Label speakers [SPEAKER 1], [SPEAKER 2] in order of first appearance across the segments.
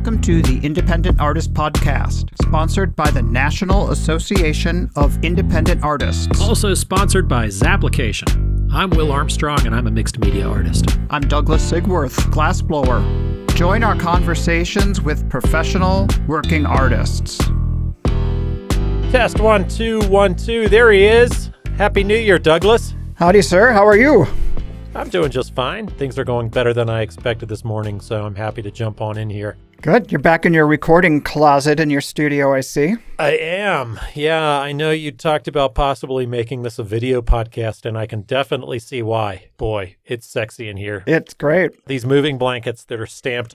[SPEAKER 1] Welcome to the Independent Artist Podcast, sponsored by the National Association of Independent Artists.
[SPEAKER 2] Also sponsored by Zapplication. I'm Will Armstrong, and I'm a mixed media artist.
[SPEAKER 1] I'm Douglas Sigworth, glassblower. Join our conversations with professional working artists.
[SPEAKER 3] Test 1 2 1 2. There he is. Happy New Year, Douglas.
[SPEAKER 1] Howdy, sir. How are you?
[SPEAKER 3] I'm doing just fine. Things are going better than I expected this morning, so I'm happy to jump on in here.
[SPEAKER 1] Good. You're back in your recording closet in your studio, I see.
[SPEAKER 3] I am. Yeah, I know you talked about possibly making this a video podcast, and I can definitely see why. Boy, it's sexy in here.
[SPEAKER 1] It's great.
[SPEAKER 3] These moving blankets that are stamped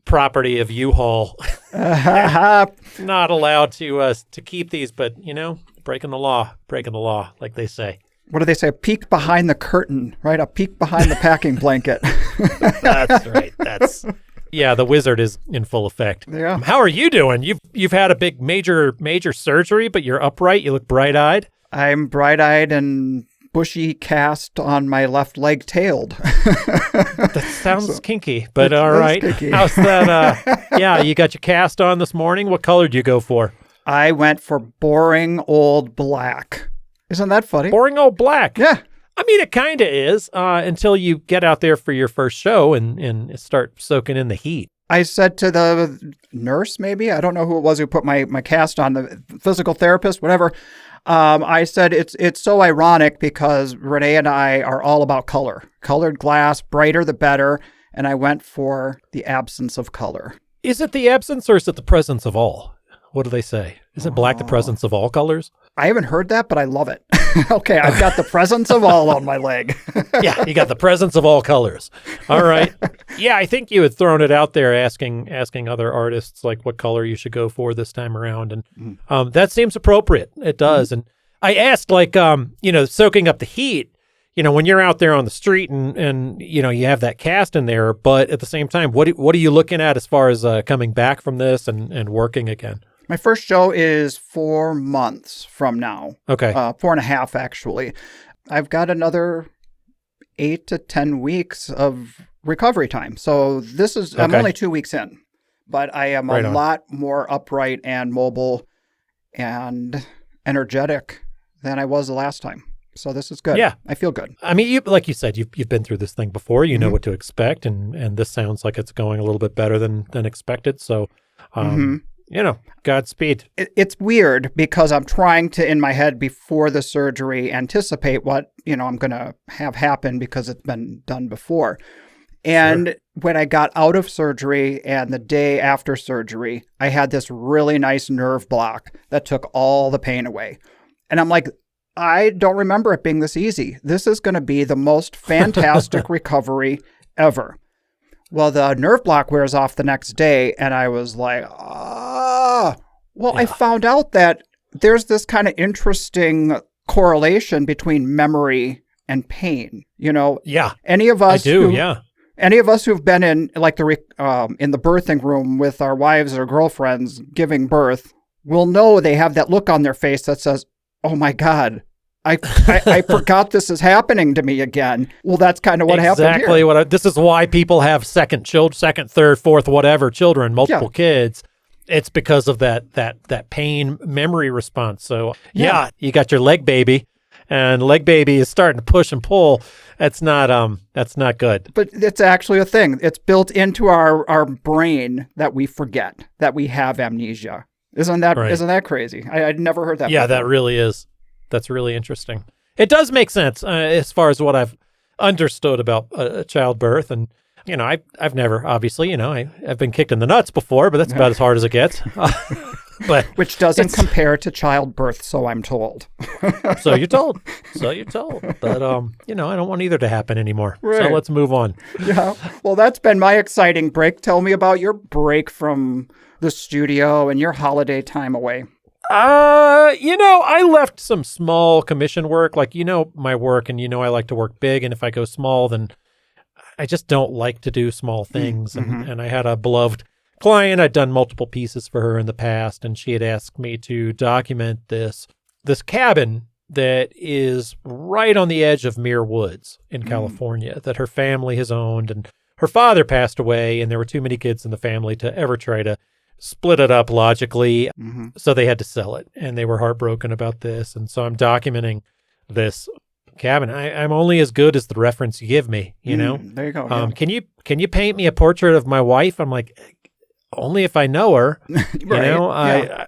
[SPEAKER 3] property of U-Haul. Not allowed to keep these, but, you know, breaking the law, like they say.
[SPEAKER 1] What do they say? A peek behind the curtain, right? A peek behind the packing blanket.
[SPEAKER 3] That's right. Yeah, the wizard is in full effect.
[SPEAKER 1] Yeah.
[SPEAKER 3] How are you doing? You've had a big major surgery, but you're upright. You look bright-eyed.
[SPEAKER 1] I'm bright-eyed and bushy cast on my left leg tailed.
[SPEAKER 3] That sounds kinky, but all right.
[SPEAKER 1] Kinky.
[SPEAKER 3] How's that? Yeah, you got your cast on this morning. What color did you go for?
[SPEAKER 1] I went for boring old black. Isn't that funny?
[SPEAKER 3] Boring old black.
[SPEAKER 1] Yeah.
[SPEAKER 3] I mean, it kind of is until you get out there for your first show and start soaking in the heat.
[SPEAKER 1] I said to the nurse, maybe, I don't know who it was who put my cast on, the physical therapist, whatever. I said it's so ironic because Renee and I are all about color. Colored glass, brighter the better. And I went for the absence of color.
[SPEAKER 3] Is it the absence or is it the presence of all? What do they say? Isn't black the presence of all colors?
[SPEAKER 1] I haven't heard that, but I love it. Okay, I've got the presence of all on my leg.
[SPEAKER 3] Yeah, you got the presence of all colors. All right. Yeah, I think you had thrown it out there asking other artists like what color you should go for this time around. And that seems appropriate. It does. And I asked soaking up the heat, when you're out there on the street and you have that cast in there, but at the same time, what are you looking at as far as coming back from this and working again?
[SPEAKER 1] My first show is 4 months from now.
[SPEAKER 3] Okay.
[SPEAKER 1] 4.5, actually. I've got another 8 to 10 weeks of recovery time. So this is, I'm only 2 weeks in, but I am a lot more upright and mobile and energetic than I was the last time. So this is good. Yeah. I feel good.
[SPEAKER 3] I mean, like you said, you've been through this thing before. You know what to expect. And this sounds like it's going a little bit better than expected. So, Godspeed.
[SPEAKER 1] It's weird because I'm trying to, in my head before the surgery, anticipate what, I'm going to have happen because it's been done before. And when I got out of surgery and the day after surgery, I had this really nice nerve block that took all the pain away. And I'm like, I don't remember it being this easy. This is going to be the most fantastic recovery ever. Well, the nerve block wears off the next day, and I was like, I found out that there's this kind of interesting correlation between memory and pain.
[SPEAKER 3] Yeah.
[SPEAKER 1] Any of us
[SPEAKER 3] I do, yeah.
[SPEAKER 1] Any of us who've been in in the birthing room with our wives or girlfriends giving birth will know they have that look on their face that says, "Oh my God, I forgot this is happening to me again." Well, that's kind of what happened here.
[SPEAKER 3] Exactly. This is why people have second, third, fourth, whatever children, multiple kids. It's because of that pain memory response. So you got your leg baby, and leg baby is starting to push and pull. That's not good.
[SPEAKER 1] But it's actually a thing. It's built into our brain that we forget that we have amnesia. Isn't that crazy? I'd never heard that.
[SPEAKER 3] Yeah,
[SPEAKER 1] before.
[SPEAKER 3] that really is. That's really interesting. It does make sense as far as what I've understood about childbirth. And, I've never, obviously, I've been kicked in the nuts before, but that's about as hard as it gets. But
[SPEAKER 1] which doesn't compare to childbirth, so I'm told.
[SPEAKER 3] So you're told. But, I don't want either to happen anymore.
[SPEAKER 1] Right.
[SPEAKER 3] So let's move on.
[SPEAKER 1] Yeah. Well, that's been my exciting break. Tell me about your break from the studio and your holiday time away.
[SPEAKER 3] I left some small commission work, like, my work, and, I like to work big. And if I go small, then I just don't like to do small things. And I had a beloved client. I'd done multiple pieces for her in the past, and she had asked me to document this cabin that is right on the edge of Muir Woods in California that her family has owned. And her father passed away, and there were too many kids in the family to ever try to split it up logically.
[SPEAKER 1] Mm-hmm.
[SPEAKER 3] So they had to sell it, and they were heartbroken about this. And so I'm documenting this cabin. I'm only as good as the reference you give me, you know?
[SPEAKER 1] There you go. Yeah.
[SPEAKER 3] Can you paint me a portrait of my wife? I'm like, only if I know her,
[SPEAKER 1] Right.
[SPEAKER 3] you know,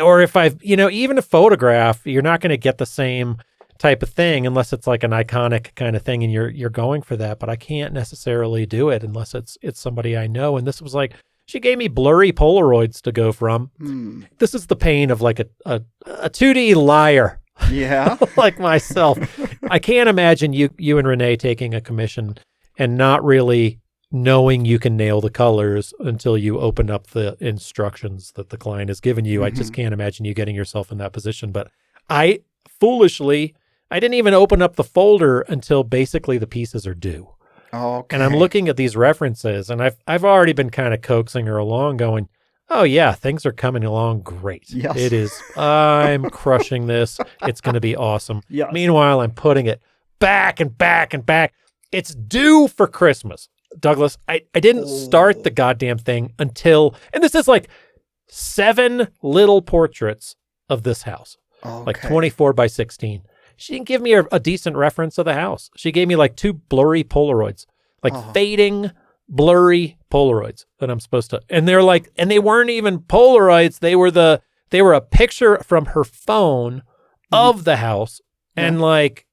[SPEAKER 3] or if I've, you know, even a photograph, you're not going to get the same type of thing unless it's like an iconic kind of thing and you're going for that. But I can't necessarily do it unless it's somebody I know. And this was like, she gave me blurry Polaroids to go from. This is the pain of like a 2D liar.
[SPEAKER 1] Yeah.
[SPEAKER 3] Like myself. I can't imagine you and Renee taking a commission and not really knowing you can nail the colors until you open up the instructions that the client has given you. I just can't imagine you getting yourself in that position. But I didn't even open up the folder until basically the pieces are due.
[SPEAKER 1] Okay.
[SPEAKER 3] And I'm looking at these references, and I've already been kind of coaxing her along going, oh yeah, things are coming along great.
[SPEAKER 1] Yes.
[SPEAKER 3] It is. I'm crushing this. It's going to be awesome.
[SPEAKER 1] Yes.
[SPEAKER 3] Meanwhile, I'm putting it back and back and back. It's due for Christmas. Douglas, I didn't start the goddamn thing until, and this is like 7 little portraits of this house, like 24 by 16. She didn't give me a decent reference of the house. She gave me like 2 blurry Polaroids, like fading, blurry Polaroids that I'm supposed to, and they're like, and they weren't even Polaroids. They were a picture from her phone of the house. And like,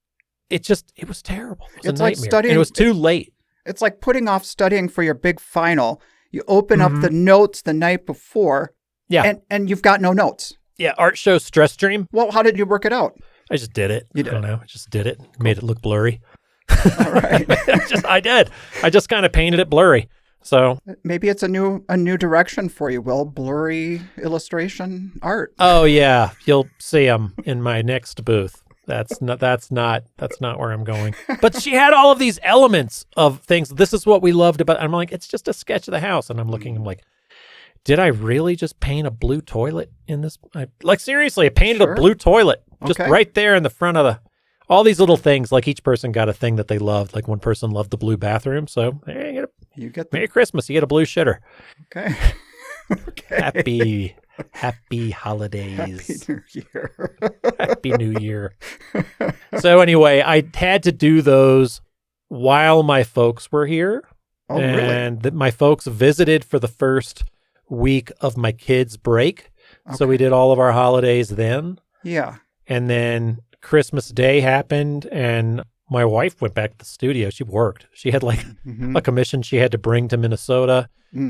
[SPEAKER 3] it was terrible. It was a nightmare.
[SPEAKER 1] Like studying.
[SPEAKER 3] And it was too late.
[SPEAKER 1] It's like putting off studying for your big final. You open up the notes the night before.
[SPEAKER 3] Yeah.
[SPEAKER 1] And you've got no notes.
[SPEAKER 3] Yeah. Art show stress dream.
[SPEAKER 1] Well, how did you work it out?
[SPEAKER 3] I just did it.
[SPEAKER 1] You did.
[SPEAKER 3] I don't know. I just did it. Cool. Made it look blurry.
[SPEAKER 1] All right.
[SPEAKER 3] I did. I just kind of painted it blurry. So
[SPEAKER 1] maybe it's a new direction for you, Will. Blurry illustration art.
[SPEAKER 3] Oh yeah, you'll see them in my next booth. That's not where I'm going. But she had all of these elements of things. This is what we loved about. I'm like, it's just a sketch of the house, and I'm looking. I'm like, did I really just paint a blue toilet in this? Like seriously, I painted a blue toilet just right there in the front of all these little things. Like each person got a thing that they loved. Like one person loved the blue bathroom, so there you get Merry Christmas. You get a blue shitter.
[SPEAKER 1] Okay.
[SPEAKER 3] Happy holidays.
[SPEAKER 1] Happy New Year.
[SPEAKER 3] Happy New Year. So anyway, I had to do those while my folks were here.
[SPEAKER 1] Oh,
[SPEAKER 3] and really? My folks visited for the first week of my kids' break. Okay. So we did all of our holidays then.
[SPEAKER 1] Yeah.
[SPEAKER 3] And then Christmas Day happened, and my wife went back to the studio. She worked. She had like a commission she had to bring to Minnesota.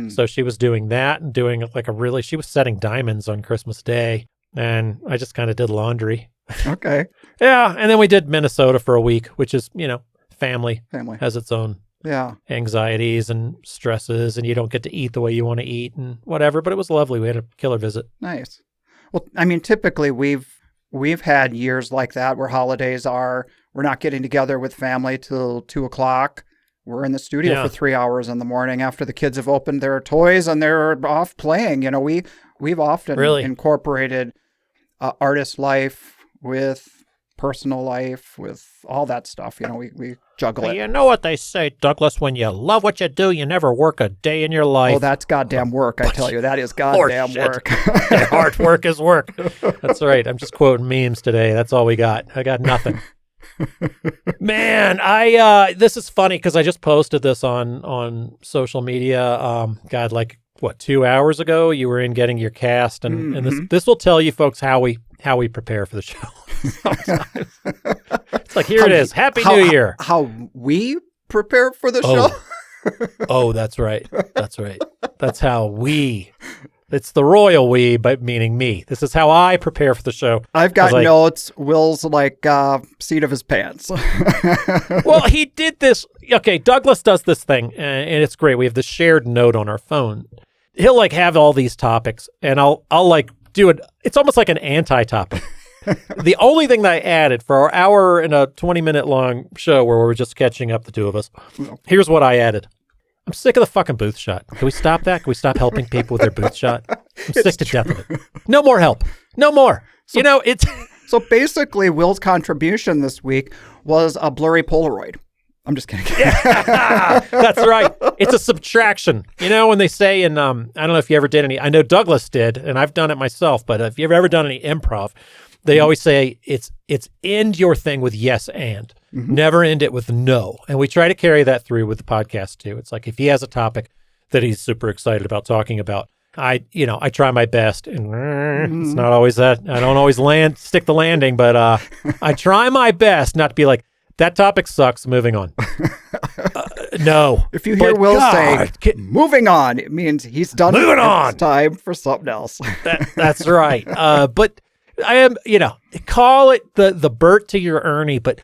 [SPEAKER 3] So she was doing that and doing like she was setting diamonds on Christmas Day. And I just kind of did laundry.
[SPEAKER 1] Okay.
[SPEAKER 3] Yeah. And then we did Minnesota for a week, which is, family has its own anxieties and stresses, and you don't get to eat the way you want to eat and whatever. But it was lovely. We had a killer visit.
[SPEAKER 1] Nice. Well, I mean, typically we've had years like that where holidays we're not getting together with family till 2:00. We're in the studio for 3 hours in the morning after the kids have opened their toys and they're off playing. We've often incorporated artist life with personal life, with all that stuff. We juggle it.
[SPEAKER 3] You know what they say, Douglas, when you love what you do, you never work a day in your life.
[SPEAKER 1] Oh, that's goddamn work, I tell you. That is goddamn work.
[SPEAKER 3] Hard work is work. That's right. I'm just quoting memes today. That's all we got. I got nothing. Man, this is funny because I just posted this on social media. God, like 2 hours ago, you were in getting your cast, and this will tell you folks how we prepare for the show. It's like, here it is. Happy New Year.
[SPEAKER 1] How we prepare for the show?
[SPEAKER 3] Oh, that's right. That's right. That's how we. It's the royal we, but meaning me. This is how I prepare for the show.
[SPEAKER 1] I've got notes. Will's seat of his pants.
[SPEAKER 3] Well, he did this. Okay, Douglas does this thing, and it's great. We have this shared note on our phone. He'll have all these topics, and I'll do it. It's almost like an anti-topic. The only thing that I added for our hour and a 20-minute long show where we're just catching up, the two of us, here's what I added. I'm sick of the fucking booth shot. Can we stop that? Can we stop helping people with their booth shot? I'm sick to death of it. No more help. No more. So,
[SPEAKER 1] So basically, Will's contribution this week was a blurry Polaroid. I'm just kidding.
[SPEAKER 3] That's right. It's a subtraction. You know, when they say in, I don't know if you ever did any, I know Douglas did, and I've done it myself, but if you've ever done any improv, they always say it's end your thing with yes and. Never end it with no. And we try to carry that through with the podcast too. It's like if he has a topic that he's super excited about talking about, I try my best, and it's not always that. I don't always stick the landing, but I try my best not to be like, that topic sucks, moving on. No.
[SPEAKER 1] If you hear Will say, moving on, it means he's done.
[SPEAKER 3] Moving on.
[SPEAKER 1] It's time for something else.
[SPEAKER 3] That's right. But I am, call it the Bert to your Ernie, but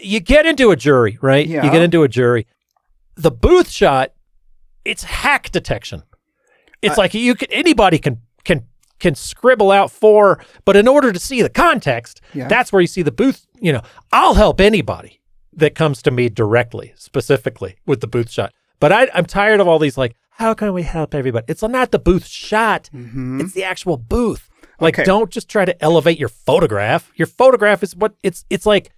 [SPEAKER 3] you get into a jury, right?
[SPEAKER 1] Yeah.
[SPEAKER 3] You get into a jury. The booth shot, it's hack detection. It's like anybody can scribble out four, but in order to see the context, that's where you see the booth. I'll help anybody that comes to me directly, specifically with the booth shot. But I'm tired of all these like, how can we help everybody? It's not the booth shot. It's the actual booth. Like, don't just try to elevate your photograph. Your photograph is what it's like.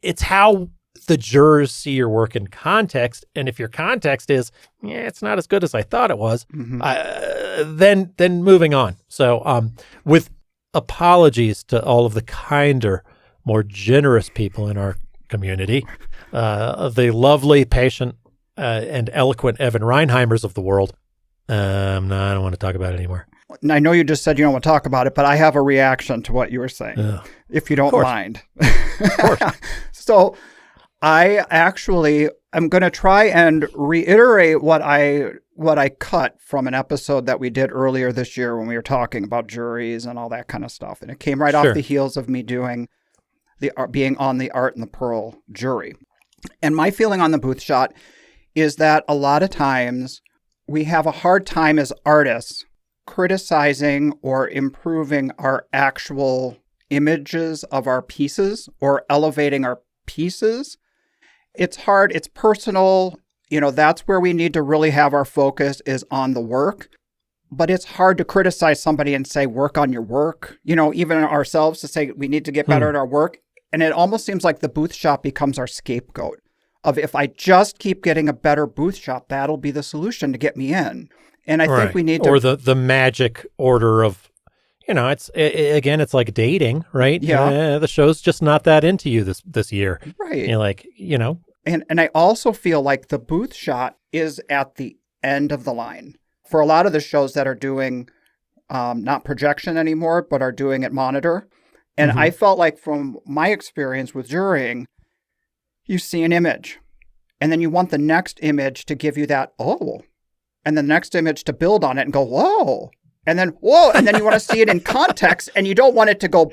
[SPEAKER 3] It's how the jurors see your work in context. And if your context is, it's not as good as I thought it was, then moving on. So with apologies to all of the kinder, more generous people in our community, the lovely, patient, and eloquent Evan Reinheimers of the world, I don't want to talk about it anymore.
[SPEAKER 1] I know you just said you don't want to talk about it, but I have a reaction to what you were saying, if you don't mind.
[SPEAKER 3] Of course.
[SPEAKER 1] So I actually am going to try and reiterate what I cut from an episode that we did earlier this year when we were talking about juries and all that kind of stuff. And it came right off the heels of me being on the Art and the Pearl jury. And my feeling on the booth shot is that a lot of times we have a hard time as artists criticizing or improving our actual images of our pieces or elevating our pieces. It's hard. It's personal. That's where we need to really have our focus is on the work. But it's hard to criticize somebody and say, work on your work. Even ourselves to say we need to get better at our work. And it almost seems like the booth shot becomes our scapegoat of if I just keep getting a better booth shot, that'll be the solution to get me in. And I think we need to...
[SPEAKER 3] Or the magic order of, it's like dating, right?
[SPEAKER 1] Yeah.
[SPEAKER 3] The show's just not that into you this year.
[SPEAKER 1] Right.
[SPEAKER 3] You're like,
[SPEAKER 1] And I also feel like the booth shot is at the end of the line. For a lot of the shows that are doing not projection anymore, but are doing it monitor. And I felt like from my experience with jurying, you see an image. And then you want the next image to give you that, oh. And the next image to build on it and go, whoa. And then, whoa. And then you want to see it in context and you don't want it to go.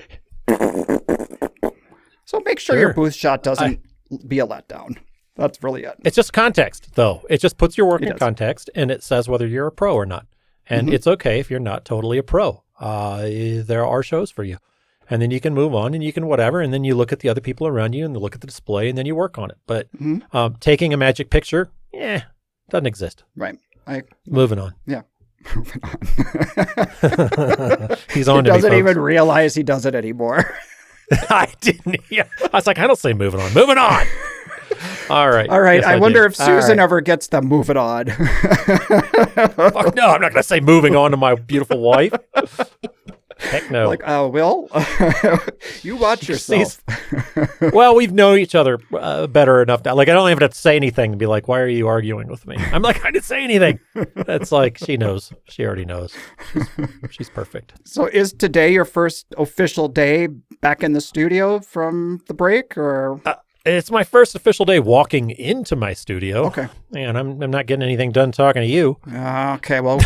[SPEAKER 1] So make sure your booth shot doesn't be a letdown. That's really it.
[SPEAKER 3] It's just context, though. It just puts your work in context and it says whether you're a pro or not. And it's okay if you're not totally a pro. There are shows for you. And then you can move on and you can whatever. And then you look at the other people around you and look at the display and then you work on it. But taking a magic picture, doesn't exist.
[SPEAKER 1] Right.
[SPEAKER 3] Moving on.
[SPEAKER 1] Yeah. Moving on.
[SPEAKER 3] He's on to me,
[SPEAKER 1] He doesn't
[SPEAKER 3] folks.
[SPEAKER 1] even realize he does it anymore.
[SPEAKER 3] I didn't. Yeah. I was like, I don't say moving on. Moving on. All right.
[SPEAKER 1] Yes, I wonder
[SPEAKER 3] did.
[SPEAKER 1] if Susan ever gets the moving on.
[SPEAKER 3] Fuck no, I'm not going to say moving on to my beautiful wife. Heck no.
[SPEAKER 1] Like, Will, you watch yourself.
[SPEAKER 3] Well, we've known each other better enough now. Like, I don't even have to say anything to be like, why are you arguing with me? I'm like, I didn't say anything. That's like, she knows. She already knows. She's perfect.
[SPEAKER 1] So is today your first official day back in the studio from the break, or?
[SPEAKER 3] It's my first official day walking into my studio.
[SPEAKER 1] Okay.
[SPEAKER 3] And I'm not getting anything done talking to you.
[SPEAKER 1] Okay. Well,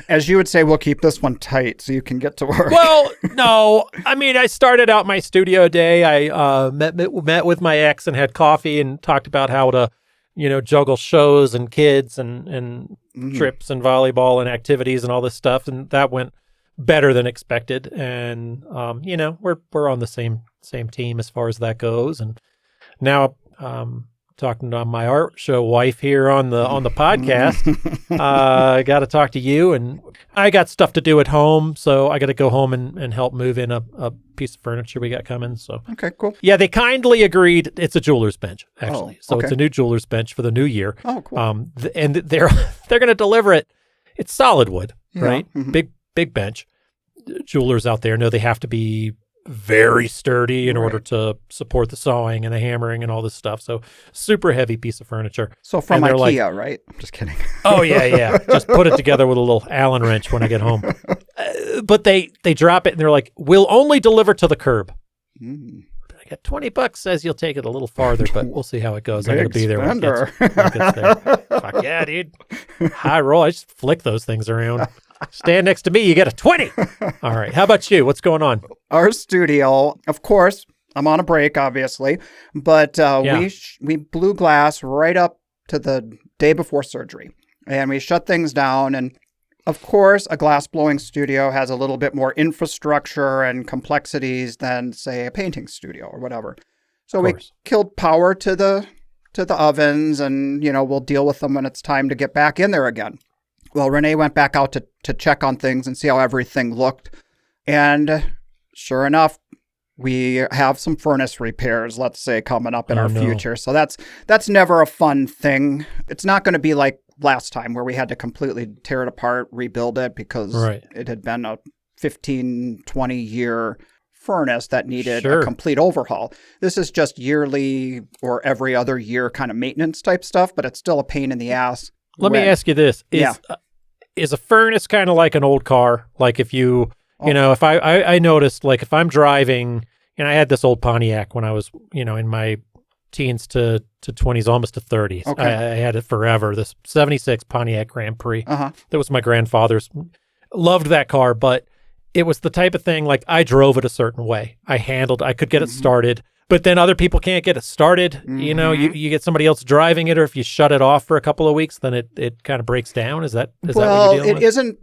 [SPEAKER 1] as you would say, we'll keep this one tight so you can get to work.
[SPEAKER 3] Well, no. I mean, I started out my studio day. I met with my ex and had coffee and talked about how to, juggle shows and kids and trips and volleyball and activities and all this stuff. And that went better than expected. And, we're on the same team as far as that goes. And now talking to my art show wife here on the podcast. I got to talk to you, and I got stuff to do at home, so I got to go home and help move in a piece of furniture we got coming. So
[SPEAKER 1] Okay, cool.
[SPEAKER 3] yeah, they kindly agreed. It's a jeweler's bench, actually. So
[SPEAKER 1] okay.
[SPEAKER 3] it's a new jeweler's bench for the new year.
[SPEAKER 1] Oh, cool.
[SPEAKER 3] And they're going to deliver it. It's solid wood,
[SPEAKER 1] Yeah.
[SPEAKER 3] right?
[SPEAKER 1] Mhm.
[SPEAKER 3] Big bench. Jewelers out there know they have to be very sturdy in order to support the sawing and the hammering and all this stuff. So super heavy piece of furniture.
[SPEAKER 1] So from
[SPEAKER 3] and they're
[SPEAKER 1] IKEA, right? I'm just kidding.
[SPEAKER 3] Oh yeah. Just put it together with a little Allen wrench when I get home. But they drop it and they're like, "We'll only deliver to the curb."
[SPEAKER 1] Mm.
[SPEAKER 3] I got $20. Says you'll take it a little farther, but we'll see how it goes. I got to
[SPEAKER 1] Big
[SPEAKER 3] be there when it
[SPEAKER 1] spender.
[SPEAKER 3] gets there. Fuck yeah, dude! High roll. I just flick those things around. Stand next to me, you get a 20. All right. How about you? What's going on?
[SPEAKER 1] Our studio, of course, I'm on a break, obviously, but we blew glass right up to the day before surgery, and we shut things down. And of course, a glass blowing studio has a little bit more infrastructure and complexities than, say, a painting studio or whatever. So we killed power to the ovens, and we'll deal with them when it's time to get back in there again. Well, Renee went back out to check on things and see how everything looked. And sure enough, we have some furnace repairs, let's say, coming up in our future. So that's never a fun thing. It's not going to be like last time where we had to completely tear it apart, rebuild it, because it had been a 15, 20-year furnace that needed a complete overhaul. This is just yearly or every other year kind of maintenance type stuff, but it's still a pain in the ass.
[SPEAKER 3] Let me ask you this. Is a furnace kind of like an old car? Like if you, if I noticed, like if I'm driving, and I had this old Pontiac when I was, in my teens to 20s, almost to 30s.
[SPEAKER 1] Okay.
[SPEAKER 3] I had it forever. This 76 Pontiac Grand Prix.
[SPEAKER 1] Uh-huh.
[SPEAKER 3] That was my grandfather's. Loved that car, but it was the type of thing, like I drove it a certain way. I could get it started. But then other people can't get it started.
[SPEAKER 1] Mm-hmm.
[SPEAKER 3] You get somebody else driving it, or if you shut it off for a couple of weeks, then it kind of breaks down. Is that what you're dealing with?
[SPEAKER 1] Isn't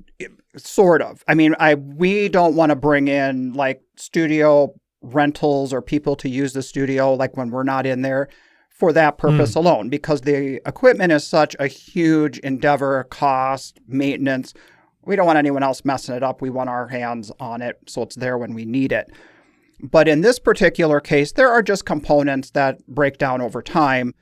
[SPEAKER 1] sort of. I mean, we don't want to bring in like studio rentals or people to use the studio like when we're not in there for that purpose alone, because the equipment is such a huge endeavor, cost, maintenance. We don't want anyone else messing it up. We want our hands on it so it's there when we need it. But in this particular case, there are just components that break down over time.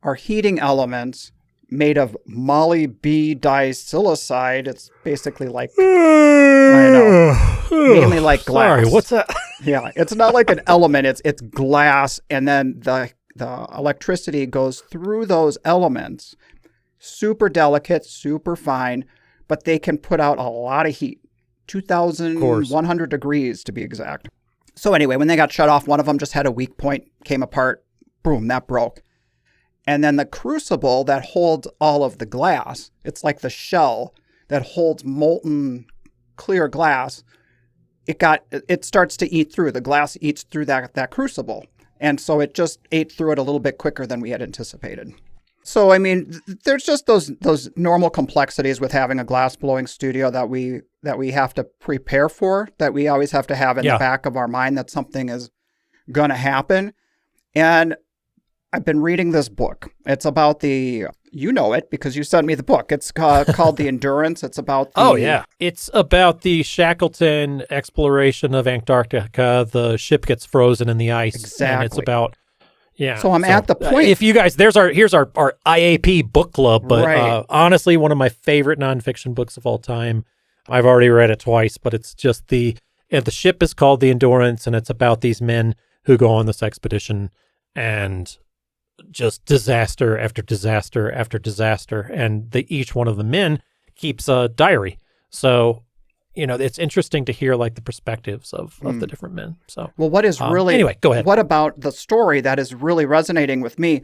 [SPEAKER 1] Our heating elements made of moly B disilicide. It's basically like, I know, mainly like glass.
[SPEAKER 3] Sorry, what's that?
[SPEAKER 1] Yeah, it's not like an element. It's glass, and then the electricity goes through those elements. Super delicate, super fine, but they can put out a lot of heat. 2,100 degrees to be exact. So anyway, when they got shut off, one of them just had a weak point, came apart, boom, that broke. And then the crucible that holds all of the glass, it's like the shell that holds molten clear glass, it starts to eat through. The glass eats through that crucible. And so it just ate through it a little bit quicker than we had anticipated. So, I mean, there's just those normal complexities with having a glass blowing studio that we have to prepare for, that we always have to have in the back of our mind that something is going to happen. And I've been reading this book. It's about you know it because you sent me the book. It's called The Endurance. It's about
[SPEAKER 3] It's about the Shackleton exploration of Antarctica. The ship gets frozen in the ice.
[SPEAKER 1] Exactly.
[SPEAKER 3] And it's about... Yeah.
[SPEAKER 1] So I'm at the point.
[SPEAKER 3] If you guys, here's our IAP book club, but honestly, one of my favorite nonfiction books of all time. I've already read it twice, but it's just the ship is called The Endurance, and it's about these men who go on this expedition and just disaster after disaster after disaster, and each one of the men keeps a diary. So, it's interesting to hear like the perspectives of the different men. So,
[SPEAKER 1] well, what is really
[SPEAKER 3] anyway, go ahead.
[SPEAKER 1] What about the story that is really resonating with me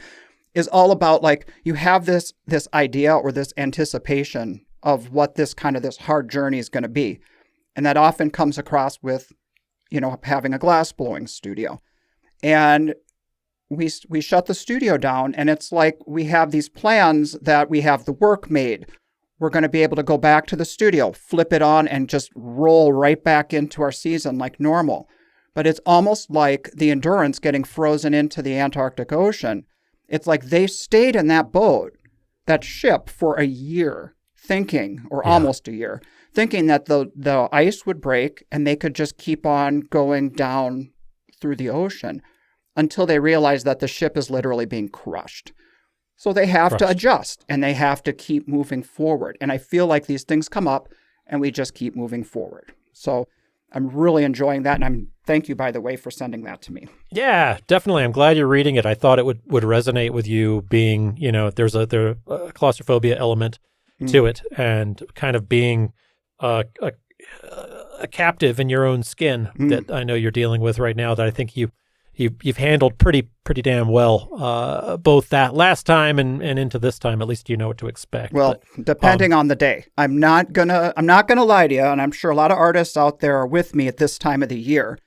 [SPEAKER 1] is all about like you have this idea or this anticipation of what this hard journey is going to be, and that often comes across with, having a glass blowing studio, and we shut the studio down, and it's like we have these plans that we have the work made. We're going to be able to go back to the studio, flip it on, and just roll right back into our season like normal. But it's almost like the Endurance getting frozen into the Antarctic Ocean. It's like they stayed in that boat, that ship, for a year, thinking, or almost a year, thinking that the ice would break and they could just keep on going down through the ocean until they realized that the ship is literally being crushed. So they have to adjust and they have to keep moving forward. And I feel like these things come up and we just keep moving forward. So I'm really enjoying that. And thank you, by the way, for sending that to me.
[SPEAKER 3] Yeah, definitely. I'm glad you're reading it. I thought it would resonate with you being, there's a claustrophobia element to it, and kind of being a captive in your own skin that I know you're dealing with right now, that I think you've handled pretty damn well, both that last time and into this time. At least you know what to expect.
[SPEAKER 1] Well, depending on the day. I'm not gonna lie to you, and I'm sure a lot of artists out there are with me at this time of the year.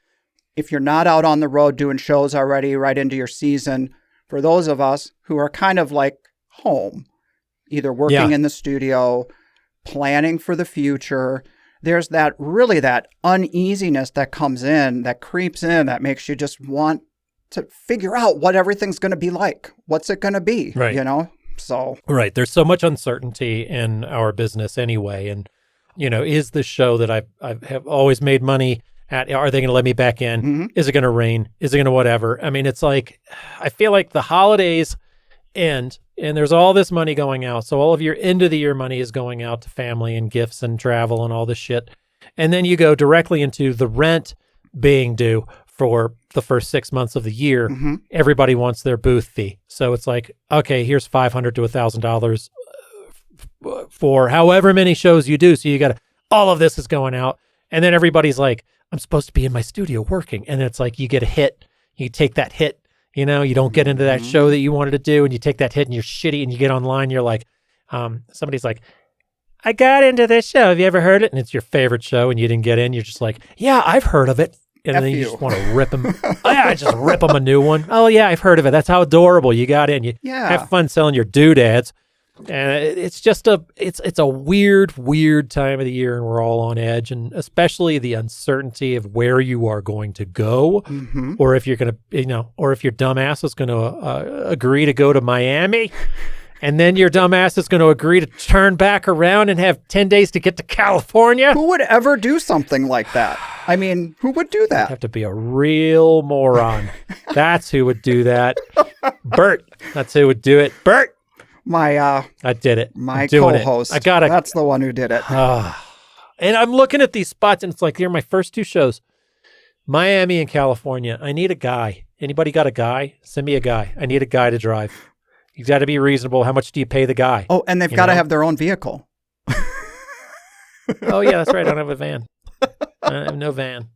[SPEAKER 1] If you're not out on the road doing shows already, right into your season, for those of us who are kind of like home, either working in the studio, planning for the future, there's that uneasiness that comes in, that creeps in, that makes you just want to figure out what everything's going to be like. What's it going to be?
[SPEAKER 3] Right.
[SPEAKER 1] So.
[SPEAKER 3] Right. There's so much uncertainty in our business anyway. And, is the show that I have always made money at, are they going to let me back in?
[SPEAKER 1] Mm-hmm.
[SPEAKER 3] Is it going to rain? Is it going to whatever? I mean, it's like, I feel like the holidays end and there's all this money going out. So all of your end of the year money is going out to family and gifts and travel and all this shit. And then you go directly into the rent being due for the first 6 months of the year.
[SPEAKER 1] Mm-hmm.
[SPEAKER 3] Everybody wants their booth fee. So it's like, okay, here's $500 to $1,000 for however many shows you do. So you got all of this is going out. And then everybody's like, I'm supposed to be in my studio working. And it's like, you get a hit, you take that hit, you don't get into that show that you wanted to do, and you take that hit and you're shitty, and you get online, you're like, somebody's like, I got into this show. Have you ever heard it? And it's your favorite show and you didn't get in. You're just like, yeah, I've heard of it. And then you just want to rip them. Just rip them a new one. Oh yeah, I've heard of it. That's how adorable you got in. You have fun selling your doodads. And it's just it's a weird time of the year, and we're all on edge, and especially the uncertainty of where you are going to go, or if you're going to, or if your dumbass is going to agree to go to Miami, and then your dumbass is going to agree to turn back around and have 10 days to get to California.
[SPEAKER 1] Who would ever do something like that? I mean, who would do that?
[SPEAKER 3] You'd have to be a real moron. That's who would do that. Bert. That's who would do it. Bert.
[SPEAKER 1] I
[SPEAKER 3] did it.
[SPEAKER 1] My co-host. That's the one who did it.
[SPEAKER 3] And I'm looking at these spots, and it's like, they're my first two shows. Miami and California. I need a guy. Anybody got a guy? Send me a guy. I need a guy to drive. You got to be reasonable. How much do you pay the guy?
[SPEAKER 1] Oh, and they've got to have their own vehicle.
[SPEAKER 3] Oh, yeah, that's right. I don't have a van. I have no van.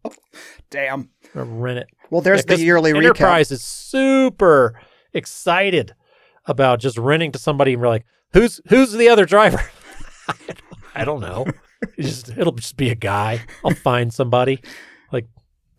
[SPEAKER 1] Damn.
[SPEAKER 3] I'll rent it.
[SPEAKER 1] Well, there's the yearly recap.
[SPEAKER 3] Enterprise is super excited about just renting to somebody, and we're like, who's the other driver? I don't know. It'll just be a guy. I'll find somebody. Like,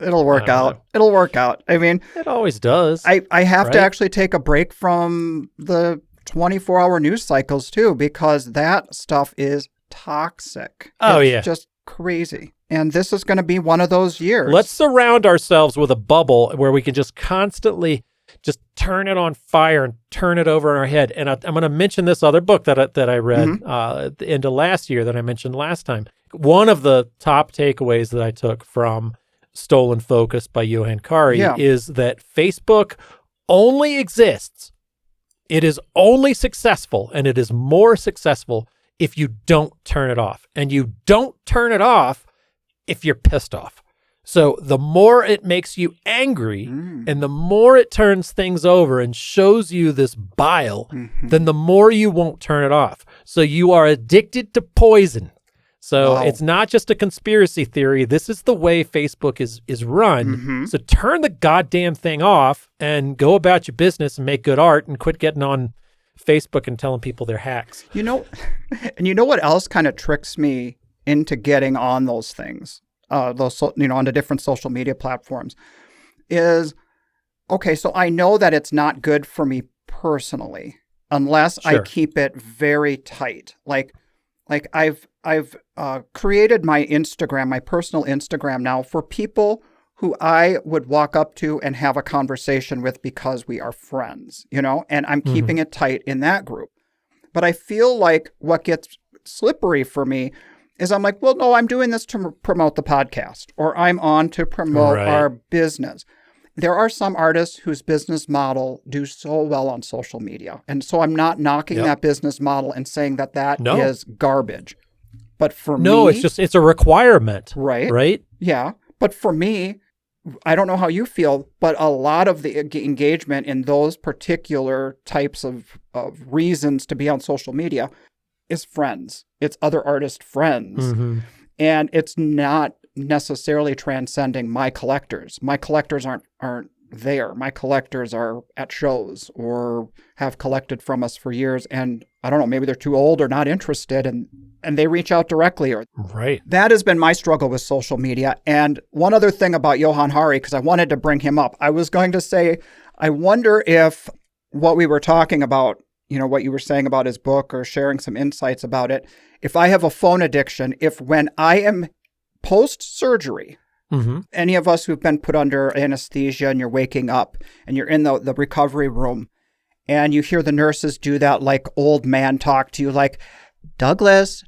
[SPEAKER 1] it'll work out. It'll work out. I mean,
[SPEAKER 3] it always does.
[SPEAKER 1] I have to actually take a break from the 24-hour news cycles too, because that stuff is toxic. It's just crazy. And this is going to be one of those years.
[SPEAKER 3] Let's surround ourselves with a bubble where we can just constantly just turn it on fire and turn it over in our head. And I'm going to mention this other book that I read at the end of last year that I mentioned last time. One of the top takeaways that I took from Stolen Focus by Johan Kari is that Facebook only exists. It is only successful, and it is more successful if you don't turn it off. And you don't turn it off if you're pissed off. So the more it makes you angry and the more it turns things over and shows you this bile, then the more you won't turn it off. So you are addicted to poison. So it's not just a conspiracy theory. This is the way Facebook is run. So turn the goddamn thing off and go about your business and make good art and quit getting on Facebook and telling people they're hacks.
[SPEAKER 1] And you know what else kind of tricks me into getting on those things? On the different social media platforms is, okay, so I know that it's not good for me personally unless I keep it very tight. Like I've created my Instagram, my personal Instagram now for people who I would walk up to and have a conversation with because we are friends, and I'm keeping it tight in that group. But I feel like what gets slippery for me is I'm like, well, no, I'm doing this to promote the podcast, or I'm on to promote our business. There are some artists whose business model do so well on social media. And so I'm not knocking that business model and saying that is garbage. But for me...
[SPEAKER 3] it's a requirement.
[SPEAKER 1] Right.
[SPEAKER 3] Right?
[SPEAKER 1] Yeah. But for me, I don't know how you feel, but a lot of the engagement in those particular types of reasons to be on social media is friends. It's other artist friends.
[SPEAKER 3] Mm-hmm.
[SPEAKER 1] And it's not necessarily transcending my collectors. My collectors aren't there. My collectors are at shows or have collected from us for years. And I don't know, maybe they're too old or not interested and they reach out directly.
[SPEAKER 3] Right.
[SPEAKER 1] That has been my struggle with social media. And one other thing about Johan Hari, because I wanted to bring him up, I was going to say, I wonder if what we were talking about, what you were saying about his book or sharing some insights about it, if I have a phone addiction, if when I am post-surgery, any of us who've been put under anesthesia and you're waking up and you're in the recovery room and you hear the nurses do that like old man talk to you like, Douglas,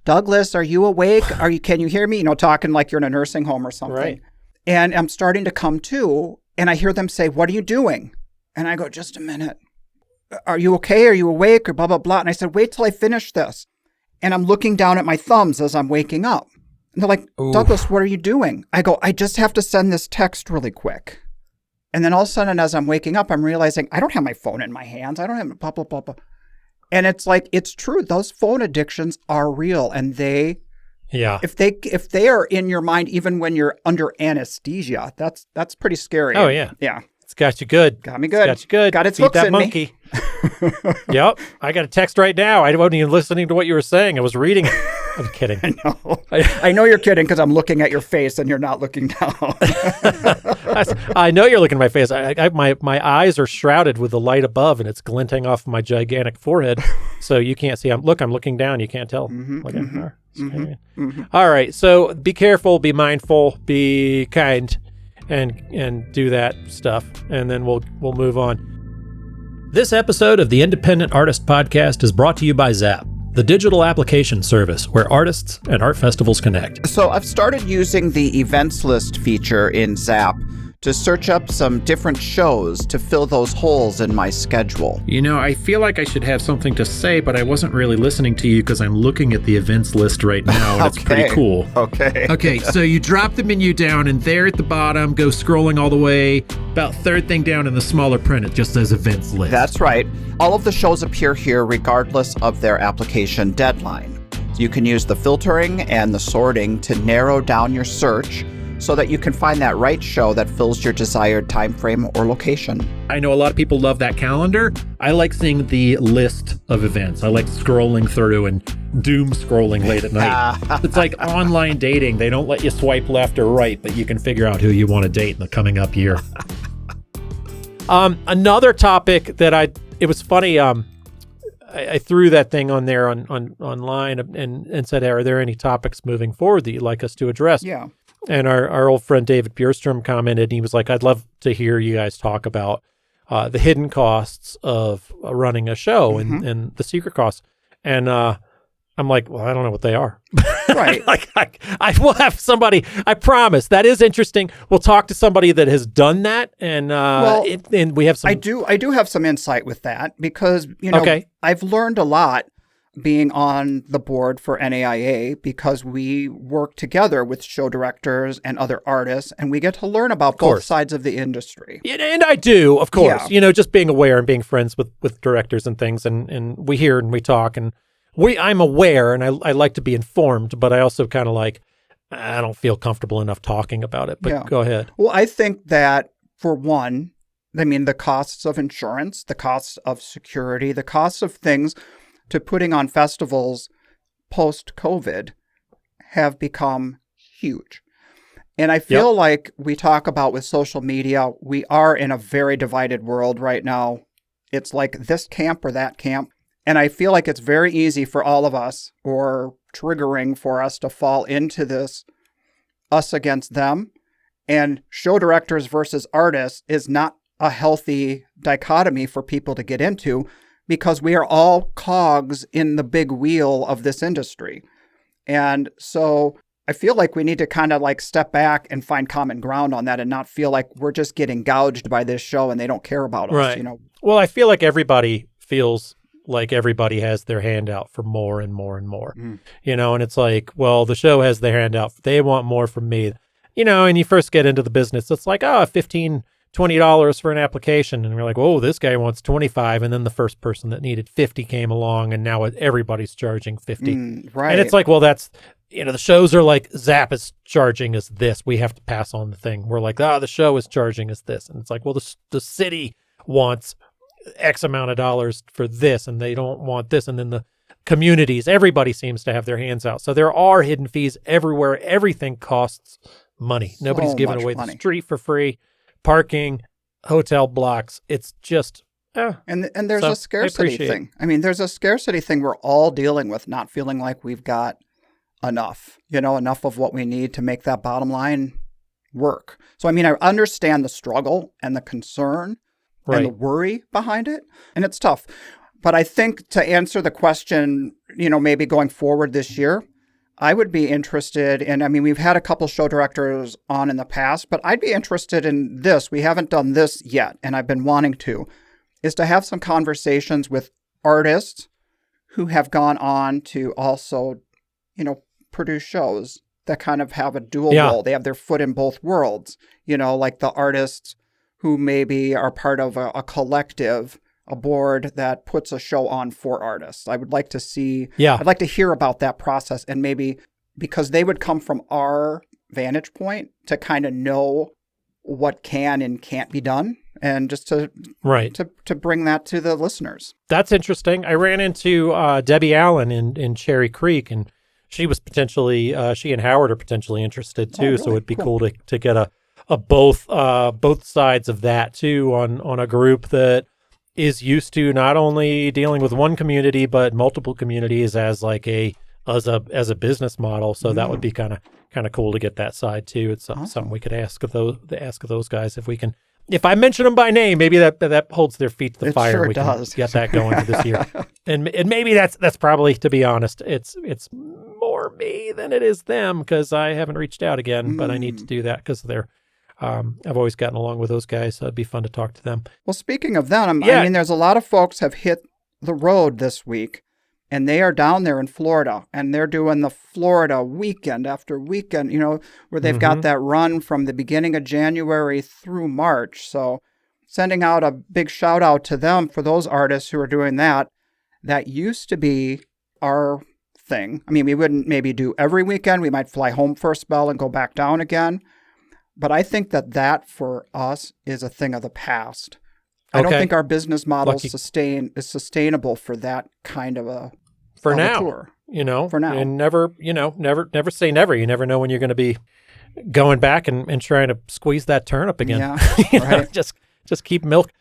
[SPEAKER 1] are you awake? Can you hear me? Talking like you're in a nursing home or something.
[SPEAKER 3] Right.
[SPEAKER 1] And I'm starting to come to and I hear them say, what are you doing? And I go, just a minute. Are you okay? Are you awake? Or blah, blah, blah. And I said, wait till I finish this. And I'm looking down at my thumbs as I'm waking up. And they're like, Douglas, what are you doing? I go, I just have to send this text really quick. And then all of a sudden, as I'm waking up, I'm realizing I don't have my phone in my hands. I don't have blah, blah, blah, blah. And it's like, it's true. Those phone addictions are real. And if they are in your mind, even when you're under anesthesia, that's pretty scary.
[SPEAKER 3] Oh, yeah.
[SPEAKER 1] Yeah.
[SPEAKER 3] It's got you good.
[SPEAKER 1] Got me good.
[SPEAKER 3] It's got you good.
[SPEAKER 1] Got its
[SPEAKER 3] Feed
[SPEAKER 1] hooks
[SPEAKER 3] that
[SPEAKER 1] in
[SPEAKER 3] monkey.
[SPEAKER 1] me.
[SPEAKER 3] Yep. I got a text right now. I wasn't even listening to what you were saying. I was reading it. I'm kidding.
[SPEAKER 1] I know. I know you're kidding because I'm looking at your face and you're not looking down.
[SPEAKER 3] I know you're looking at my face. My eyes are shrouded with the light above, and it's glinting off my gigantic forehead, so you can't see. I'm looking down. You can't tell. All right. So be careful. Be mindful. Be kind, and do that stuff, and then we'll move on. This episode of the Independent Artist Podcast is brought to you by Zap, the digital application service where artists and art festivals connect.
[SPEAKER 1] So I've started using the events list feature in Zap to search up some different shows to fill those holes in my schedule.
[SPEAKER 2] I feel like I should have something to say, but I wasn't really listening to you because I'm looking at the events list right now, and it's pretty cool. Okay, so you drop the menu down, and there at the bottom, go scrolling all the way, about third thing down in the smaller print, it just says events list.
[SPEAKER 1] That's right. All of the shows appear here regardless of their application deadline. So you can use the filtering and the sorting to narrow down your search so that you can find that right show that fills your desired time frame or location.
[SPEAKER 2] I know a lot of people love that calendar. I like seeing the list of events. I like scrolling through and doom scrolling late at night. It's like online dating. They don't let you swipe left or right, but you can figure out who you want to date in the coming up year.
[SPEAKER 3] Another topic that it was funny. I threw that thing on there online and said, are there any topics moving forward that you'd like us to address?
[SPEAKER 1] Yeah.
[SPEAKER 3] And our old friend David Bjerstrom commented, and he was like, I'd love to hear you guys talk about the hidden costs of running a show and the secret costs. And I'm like, well, I don't know what they are.
[SPEAKER 1] Right.
[SPEAKER 3] I will have somebody, I promise. That is interesting. We'll talk to somebody that has done that. And and we have some.
[SPEAKER 1] I do have some insight with that because, I've learned a lot being on the board for NAIA because we work together with show directors and other artists, and we get to learn about both sides of the industry.
[SPEAKER 3] And I do, of course, just being aware and being friends with directors and things, and we hear and we talk, and I'm aware, and I like to be informed, but I also kind of I don't feel comfortable enough talking about it, but go ahead.
[SPEAKER 1] Well, I think that for one, the costs of insurance, the costs of security, the costs of things to putting on festivals post-COVID have become huge. And I feel like we talk about with social media, we are in a very divided world right now. It's like this camp or that camp. And I feel like it's very easy for all of us, or triggering for us to fall into this us against them. And show directors versus artists is not a healthy dichotomy for people to get into, because we are all cogs in the big wheel of this industry. And so I feel like we need to kind of like step back and find common ground on that and not feel like we're just getting gouged by this show and they don't care about us, you know?
[SPEAKER 3] Well, I feel like everybody feels like everybody has their hand out for more and more and more, you know, and it's like, well, the show has their hand out. They want more from me, you know, and you first get into the business. It's like, oh, $15, $20 for an application. And we're like, oh, this guy wants 25. And then the first person that needed 50 came along and now everybody's charging 50.
[SPEAKER 1] Right.
[SPEAKER 3] And it's like, well, that's, you know, the shows are like, Zap is charging us this. We have to pass on the thing. We're like, the show is charging us this. And it's like, well, the city wants X amount of dollars for this and they don't want this. And then the communities, everybody seems to have their hands out. So there are hidden fees everywhere. Everything costs money. Nobody's giving away the street for free, parking, hotel blocks. It's just,
[SPEAKER 1] and there's a scarcity thing. I mean, there's a scarcity thing we're all dealing with, not feeling like we've got enough, you know, enough of what we need to make that bottom line work. So, I mean, I understand the struggle and the concern and the worry behind it, and it's tough. But I think to answer the question, you know, maybe going forward this year, I would be interested in, I mean, we've had a couple show directors on in the past, but I'd be interested in this. We haven't done this yet, and I've been wanting to, is to have some conversations with artists who have gone on to also, you know, produce shows that kind of have a dual role. They have their foot in both worlds, you know, like the artists who maybe are part of a collective, a board that puts a show on for artists. I would like to see, I'd like to hear about that process, and maybe because they would come from our vantage point to kind of know what can and can't be done, and just to bring that to the listeners.
[SPEAKER 3] That's interesting. I ran into Debbie Allen in Cherry Creek, and she was potentially, she and Howard are potentially interested too. Really? So it'd be cool to get a both sides of that too on a group that is used to not only dealing with one community but multiple communities as like as a business model. So that would be kind of cool to get that side too. It's something we could ask of those guys if we can. If I mention them by name, maybe that holds their feet to the fire.
[SPEAKER 1] Sure
[SPEAKER 3] we
[SPEAKER 1] does.
[SPEAKER 3] Can get that going for this year. And maybe that's probably, to be honest, it's more me than it is them, because I haven't reached out again, but I need to do that because they're I've always gotten along with those guys, so it'd be fun to talk to them.
[SPEAKER 1] Well, speaking of them, I mean, there's a lot of folks have hit the road this week, and they are down there in Florida, and they're doing the Florida weekend after weekend, you know, where they've got that run from the beginning of January through March. So sending out a big shout out to them for those artists who are doing that. That used to be our thing. I mean, we wouldn't maybe do every weekend. We might fly home for a spell and go back down again. But I think that for us is a thing of the past. I don't think our business model is sustainable for that kind of a tour.
[SPEAKER 3] You know,
[SPEAKER 1] for now.
[SPEAKER 3] And never say never. You never know when you're going to be going back and trying to squeeze that turnip again.
[SPEAKER 1] Yeah, right.
[SPEAKER 3] Just keep milk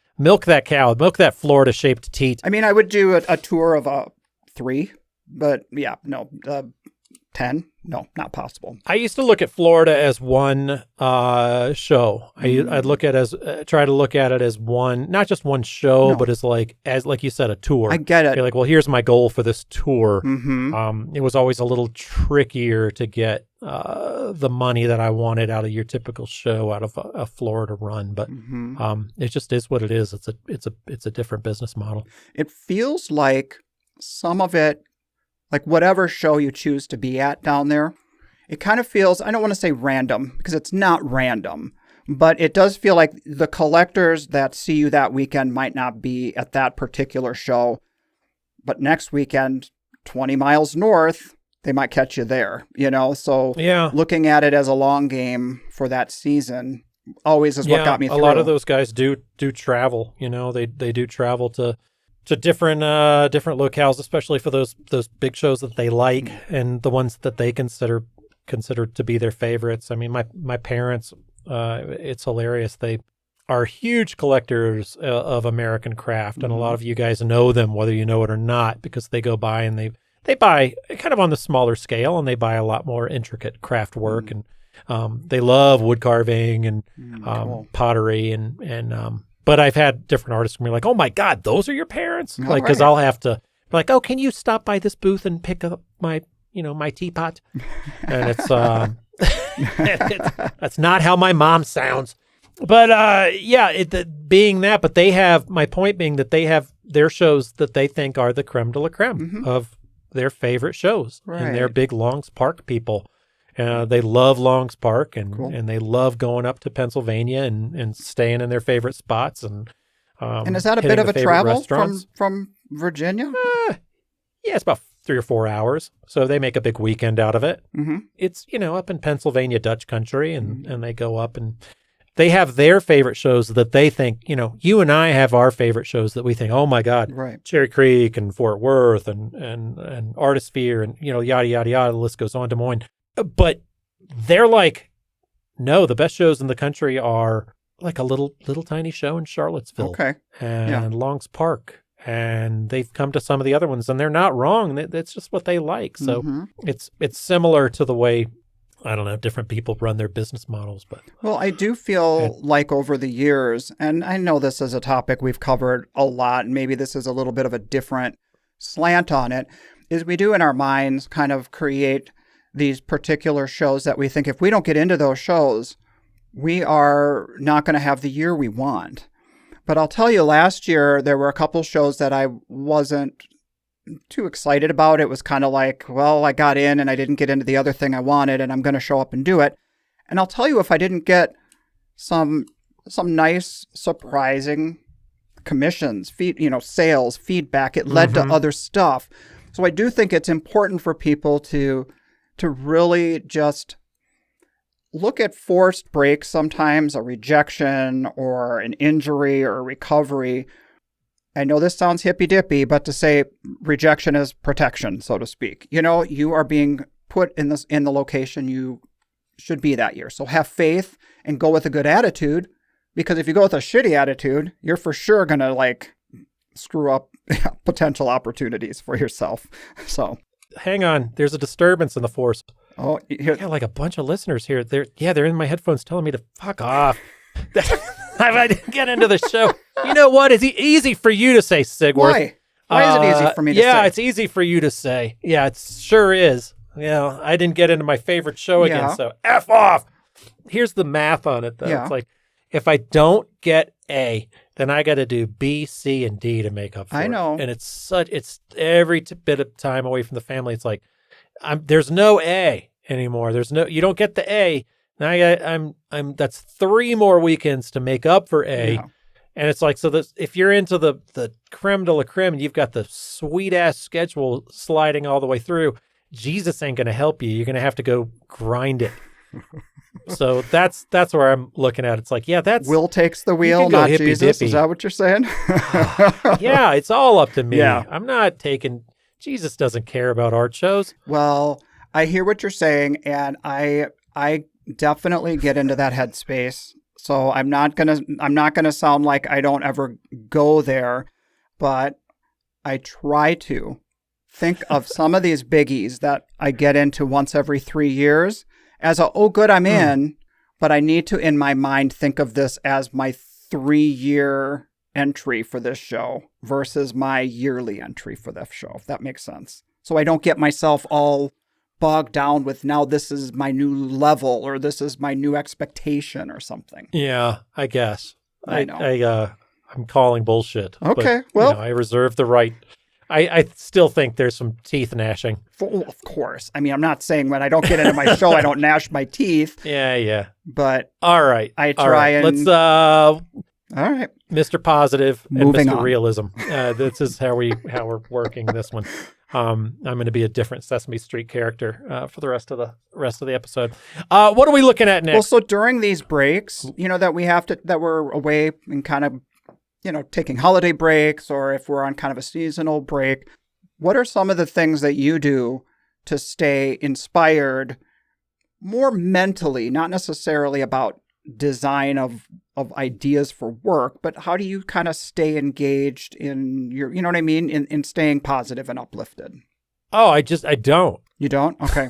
[SPEAKER 3] that cow, milk that Florida shaped teat.
[SPEAKER 1] I mean, I would do a tour of 3, but 10. No, not possible.
[SPEAKER 3] I used to look at Florida as one show. I'd look at try to look at it as one, not just one show, but as like you said, a tour.
[SPEAKER 1] I get it.
[SPEAKER 3] You're like, well, here's my goal for this tour. It was always a little trickier to get the money that I wanted out of your typical show, out of a Florida run. But it just is what it is. It's a different business model.
[SPEAKER 1] It feels like some of it, like whatever show you choose to be at down there, it kind of feels, I don't want to say random, because it's not random, but it does feel like the collectors that see you that weekend might not be at that particular show, but next weekend, 20 miles north, they might catch you there, you know? So looking at it as a long game for that season always is what got me through.
[SPEAKER 3] A lot of those guys do travel, you know, they do travel to different locales, especially for those big shows that they like and the ones that they consider to be their favorites. I mean, my parents, it's hilarious. They are huge collectors of American craft, and a lot of you guys know them, whether you know it or not, because they go by and they buy kind of on the smaller scale, and they buy a lot more intricate craft work. And They love wood carving and
[SPEAKER 1] cool.
[SPEAKER 3] pottery and but I've had different artists be like, "Oh my God, those are your parents!" Like, because I'll have to be like, "Oh, can you stop by this booth and pick up my teapot?" And it's that's not how my mom sounds. But being that, but they have, my point being that they have their shows that they think are the creme de la creme of their favorite shows, and they're big Longs Park people. They love Longs Park, and they love going up to Pennsylvania and staying in their favorite spots. And
[SPEAKER 1] is that a bit of a travel from Virginia?
[SPEAKER 3] Yeah, it's about 3 or 4 hours. So they make a big weekend out of it.
[SPEAKER 1] Mm-hmm.
[SPEAKER 3] It's, up in Pennsylvania, Dutch country, and they go up and they have their favorite shows that they think, you and I have our favorite shows that we think, oh my God, Cherry Creek and Fort Worth and Artisphere and, yada, yada, yada, the list goes on, Des Moines. But they're like, no, the best shows in the country are like a little tiny show in Charlottesville and Longs Park. And they've come to some of the other ones, and they're not wrong. That's just what they like. So it's similar to the way, I don't know, different people run their business models. But
[SPEAKER 1] I do feel like over the years, and I know this is a topic we've covered a lot, and maybe this is a little bit of a different slant on it, is we do in our minds kind of create these particular shows that we think if we don't get into those shows, we are not going to have the year we want. But I'll tell you, last year, there were a couple shows that I wasn't too excited about. It was kind of like, well, I got in and I didn't get into the other thing I wanted, and I'm going to show up and do it. And I'll tell you, if I didn't get some nice, surprising commissions, sales, feedback, it led to other stuff. So I do think it's important for people to really just look at forced breaks sometimes, a rejection or an injury or a recovery. I know this sounds hippy-dippy, but to say rejection is protection, so to speak. You are being put in the location you should be that year. So have faith and go with a good attitude, because if you go with a shitty attitude, you're for sure going to screw up potential opportunities for yourself. So
[SPEAKER 3] hang on, there's a disturbance in the force.
[SPEAKER 1] Oh,
[SPEAKER 3] I got like a bunch of listeners here. They're in my headphones telling me to fuck off. I didn't get into the show. You know what? It's easy for you to say, Sigworth.
[SPEAKER 1] Why is it easy for me to say?
[SPEAKER 3] Yeah, it's easy for you to say. Yeah, it sure is. I didn't get into my favorite show again, so F off. Here's the math on it, though. Yeah. It's like, if I don't get A, then I got to do B, C, and D to make up for it.
[SPEAKER 1] I know.
[SPEAKER 3] And it's every bit of time away from the family. It's like, there's no A anymore. You don't get the A. Now that's 3 more weekends to make up for A. Yeah. And it's like, so if you're into the creme de la creme, and you've got the sweet ass schedule sliding all the way through, Jesus ain't going to help you. You're going to have to go grind it. So that's where I'm looking at. It's like, that's
[SPEAKER 1] Will takes the wheel, not Jesus. Is that what you're saying?
[SPEAKER 3] Yeah, it's all up to me. Yeah. I'm not taking. Jesus doesn't care about art shows.
[SPEAKER 1] Well, I hear what you're saying, and I definitely get into that headspace. So I'm not gonna sound like I don't ever go there, but I try to think of some of these biggies that I get into once every 3 years as I'm in, but I need to, in my mind, think of this as my 3-year entry for this show versus my yearly entry for this show, if that makes sense. So I don't get myself all bogged down with, now this is my new level or this is my new expectation or something.
[SPEAKER 3] Yeah, I guess.
[SPEAKER 1] I know.
[SPEAKER 3] I'm calling bullshit.
[SPEAKER 1] Okay,
[SPEAKER 3] but, I reserve the right. I still think there's some teeth gnashing.
[SPEAKER 1] Of course. I mean, I'm not saying when I don't get into my show, I don't gnash my teeth.
[SPEAKER 3] Yeah.
[SPEAKER 1] But
[SPEAKER 3] all right.
[SPEAKER 1] I try and...
[SPEAKER 3] Let's...
[SPEAKER 1] all right.
[SPEAKER 3] Mr. Positive and
[SPEAKER 1] Moving
[SPEAKER 3] Mr.
[SPEAKER 1] on.
[SPEAKER 3] Realism. This is how we're working this one. I'm going to be a different Sesame Street character for the rest of the episode. What are we looking at next?
[SPEAKER 1] Well, so during these breaks, that we're away and kind of, taking holiday breaks, or if we're on kind of a seasonal break, what are some of the things that you do to stay inspired more mentally, not necessarily about design of ideas for work, but how do you kind of stay engaged in your, in staying positive and uplifted?
[SPEAKER 3] Oh, I don't.
[SPEAKER 1] You don't? Okay.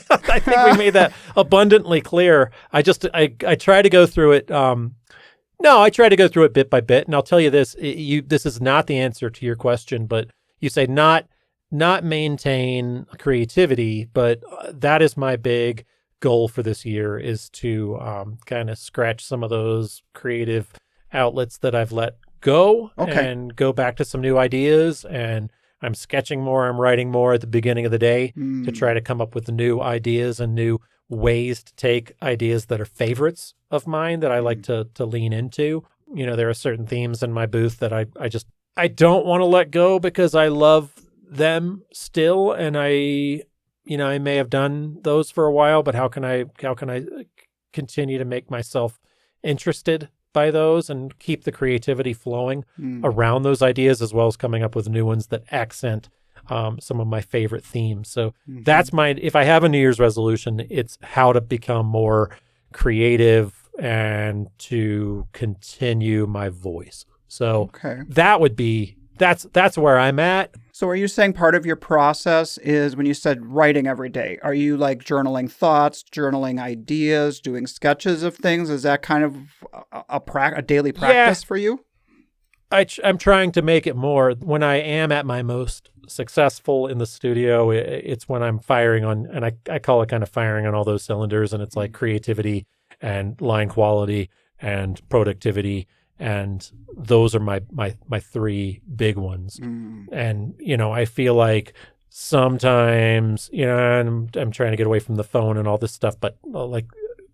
[SPEAKER 3] I think we made that abundantly clear. I try to go through it. No, I try to go through it bit by bit, and I'll tell you this: this is not the answer to your question, but you say not maintain creativity, but that is my big goal for this year, is to kind of scratch some of those creative outlets that I've let go and go back to some new ideas. And I'm sketching more, I'm writing more at the beginning of the day to try to come up with new ideas and new ways to take ideas that are favorites of mine that I like to lean into. There are certain themes in my booth that I don't want to let go because I love them still, and I may have done those for a while, but how can I continue to make myself interested by those and keep the creativity flowing around those ideas, as well as coming up with new ones that accent some of my favorite themes. So that's if I have a New Year's resolution, it's how to become more creative and to continue my voice. So that would be, that's where I'm at.
[SPEAKER 1] So are you saying part of your process is, when you said writing every day, are you like journaling thoughts, journaling ideas, doing sketches of things? Is that kind of a daily practice for you?
[SPEAKER 3] I'm trying to make it more. When I am at my most successful in the studio, it's when I'm firing on, and I call it kind of firing on all those cylinders, and it's like creativity and line quality and productivity. And those are my three big ones. And, I feel like sometimes, I'm trying to get away from the phone and all this stuff, but like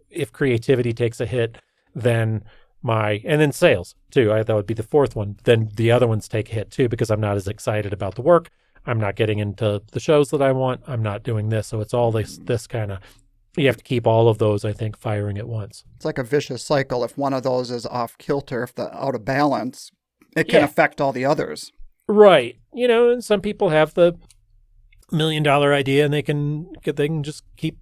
[SPEAKER 3] if creativity takes a hit, then and then sales too, that would be the fourth one. Then the other ones take a hit too, because I'm not as excited about the work. I'm not getting into the shows that I want. I'm not doing this. So it's all this kind of, you have to keep all of those, I think, firing at once.
[SPEAKER 1] It's like a vicious cycle. If one of those is off kilter, if the out of balance, it can affect all the others.
[SPEAKER 3] Right. And some people have the $1 million idea and they can just keep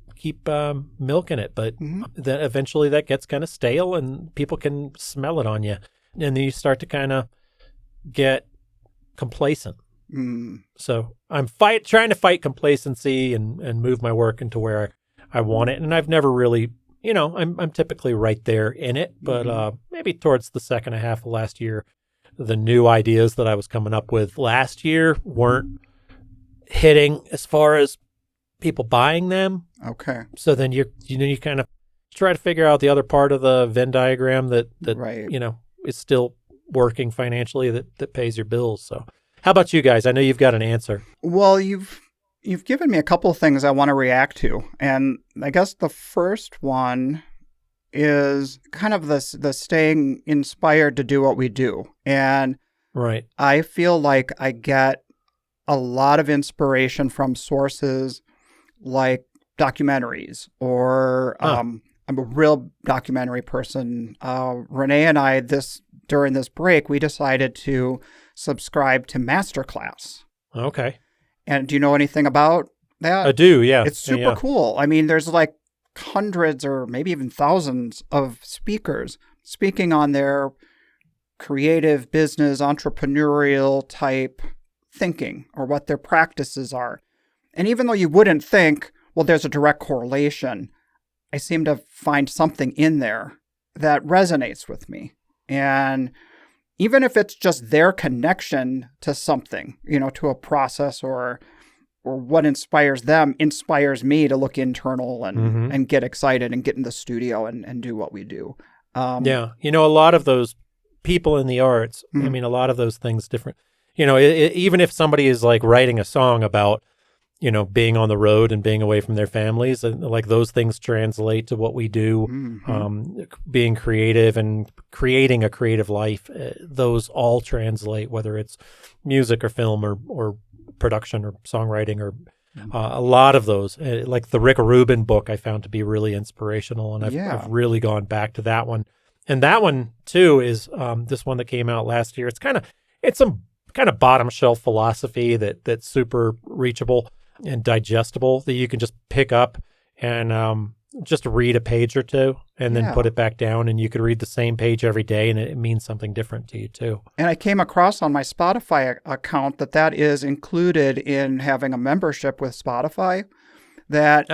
[SPEAKER 3] milking it. But then eventually that gets kind of stale and people can smell it on you. And then you start to kind of get complacent. So I'm trying to fight complacency and move my work into where I want it. And I've never really, I'm typically right there in it, but maybe towards the second half of last year, the new ideas that I was coming up with last year weren't hitting as far as people buying them.
[SPEAKER 1] Okay.
[SPEAKER 3] So then you kind of try to figure out the other part of the Venn diagram that is still working financially, that pays your bills. So how about you guys? I know you've got an answer.
[SPEAKER 1] Well, You've given me a couple of things I want to react to. And I guess the first one is kind of the staying inspired to do what we do. And I feel like I get a lot of inspiration from sources like documentaries, or I'm a real documentary person. Renee and I, during this break, we decided to subscribe to Masterclass.
[SPEAKER 3] Okay.
[SPEAKER 1] And do you know anything about that?
[SPEAKER 3] I do, yeah.
[SPEAKER 1] It's super cool. I mean, there's like hundreds or maybe even thousands of speakers speaking on their creative, business, entrepreneurial type thinking, or what their practices are. And even though you wouldn't think, well, there's a direct correlation, I seem to find something in there that resonates with me. And even if it's just their connection to something, to a process or what inspires them, inspires me to look internal and get excited and get in the studio and do what we do.
[SPEAKER 3] A lot of those people in the arts, I mean, a lot of those things different, even if somebody is like writing a song about, being on the road and being away from their families, and like those things translate to what we do, being creative and creating a creative life. Those all translate, whether it's music or film or production or songwriting, or a lot of those, like the Rick Rubin book, I found to be really inspirational. And I've really gone back to that one. And that one too is this one that came out last year. It's some kind of bottom shelf philosophy that's super reachable and digestible, that you can just pick up and just read a page or two and then put it back down, and you could read the same page every day and it means something different to you too.
[SPEAKER 1] And I came across on my Spotify account that is included in having a membership with Spotify, that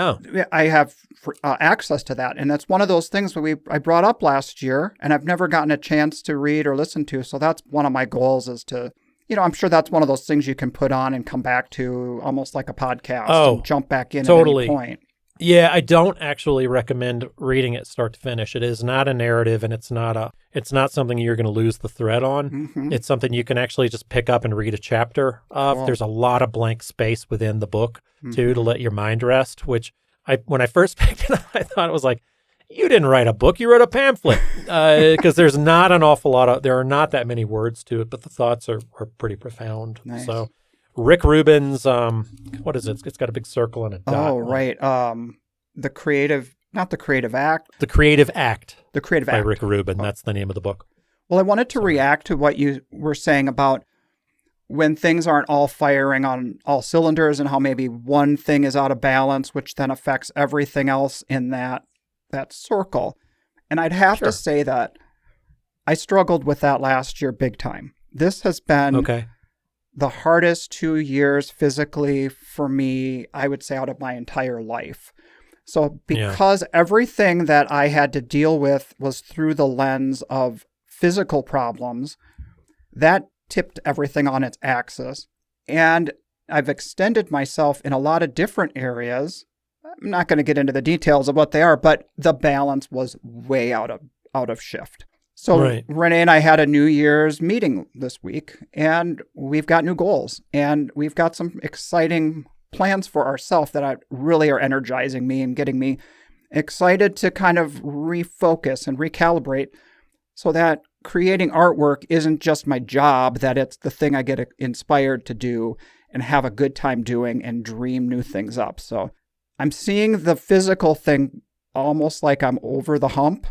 [SPEAKER 1] I have access to that. And that's one of those things that I brought up last year, and I've never gotten a chance to read or listen to. So that's one of my goals is to, I'm sure that's one of those things you can put on and come back to almost like a podcast and jump back in
[SPEAKER 3] totally.
[SPEAKER 1] at any point.
[SPEAKER 3] Yeah, I don't actually recommend reading it start to finish. It is not a narrative, and it's not something you're going to lose the thread on.
[SPEAKER 1] Mm-hmm.
[SPEAKER 3] It's something you can actually just pick up and read a chapter of. Cool. There's a lot of blank space within the book, too, to let your mind rest, which when I first picked it up, I thought it was like, you didn't write a book, you wrote a pamphlet, because there are not that many words to it, but the thoughts are pretty profound.
[SPEAKER 1] Nice.
[SPEAKER 3] So Rick Rubin's, what is it? It's got a big circle and a dot.
[SPEAKER 1] Oh, right. The Creative Act.
[SPEAKER 3] The Creative Act.
[SPEAKER 1] The Creative Act.
[SPEAKER 3] By Rick Rubin. That's the name of the book.
[SPEAKER 1] Well, I wanted to react to what you were saying about when things aren't all firing on all cylinders and how maybe one thing is out of balance, which then affects everything else in that circle. And I'd have to say that I struggled with that last year big time. This has been the hardest 2 years physically for me, I would say, out of my entire life. So because everything that I had to deal with was through the lens of physical problems, that tipped everything on its axis. And I've extended myself in a lot of different areas. I'm not going to get into the details of what they are, but the balance was way out of shift. So Renee and I had a New Year's meeting this week, and we've got new goals, and we've got some exciting plans for ourselves that really are energizing me and getting me excited to kind of refocus and recalibrate so that creating artwork isn't just my job, that it's the thing I get inspired to do and have a good time doing and dream new things up. So I'm seeing the physical thing almost like I'm over the hump,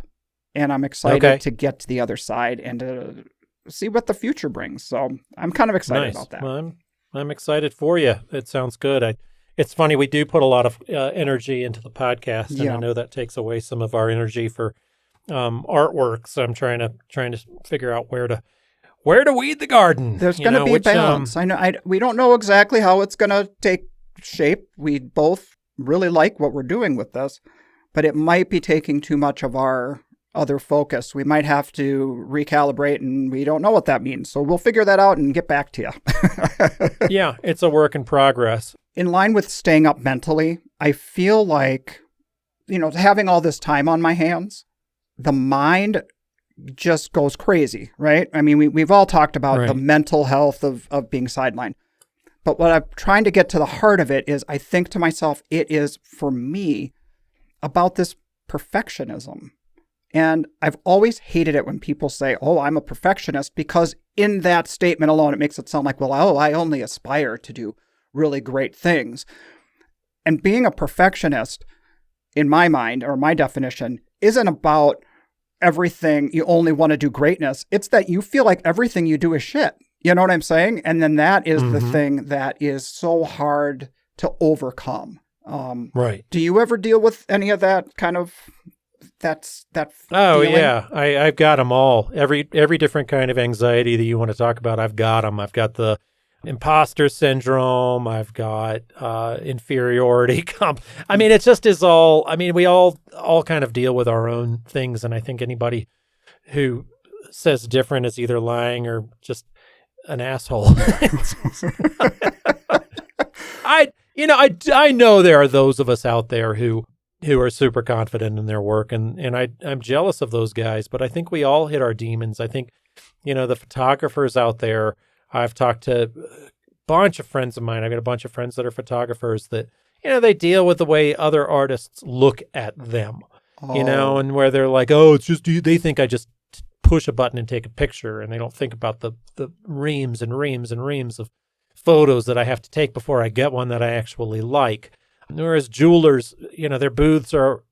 [SPEAKER 1] and I'm excited to get to the other side and to see what the future brings. So I'm kind of excited about that.
[SPEAKER 3] Well, I'm excited for you. It sounds good. It's funny, we do put a lot of energy into the podcast, and I know that takes away some of our energy for artwork. So I'm trying to figure out where to weed the garden.
[SPEAKER 1] There's going to be a balance. I know we don't know exactly how it's going to take shape. We both really like what we're doing with this, but it might be taking too much of our other focus. We might have to recalibrate, and we don't know what that means. So we'll figure that out and get back to you.
[SPEAKER 3] Yeah, it's a work in progress.
[SPEAKER 1] In line with staying up mentally, I feel like, having all this time on my hands, the mind just goes crazy, right? I mean, we've all talked about the mental health of being sidelined. But what I'm trying to get to the heart of it is I think to myself, it is, for me, about this perfectionism. And I've always hated it when people say, oh, I'm a perfectionist, because in that statement alone, it makes it sound like, well, I only aspire to do really great things. And being a perfectionist, in my mind, or my definition, isn't about everything you only want to do greatness. It's that you feel like everything you do is shit. You know what I'm saying? And then that is the thing that is so hard to overcome. Do you ever deal with any of that kind of that feeling?
[SPEAKER 3] Yeah, I've got them all. Every different kind of anxiety that you want to talk about, I've got them. I've got the imposter syndrome. I've got inferiority. I mean, it just is all. I mean, we all kind of deal with our own things, and I think anybody who says different is either lying or just an asshole. I know there are those of us out there who are super confident in their work, and I'm jealous of those guys, but I think we all hit our demons. I think, the photographers out there, I've talked to a bunch of friends of mine. I've got a bunch of friends that are photographers that, they deal with the way other artists look at them, and where they're like, oh, it's just, they think I just push a button and take a picture, and they don't think about the reams and reams and reams of photos that I have to take before I get one that I actually like. Whereas jewelers, their booths are,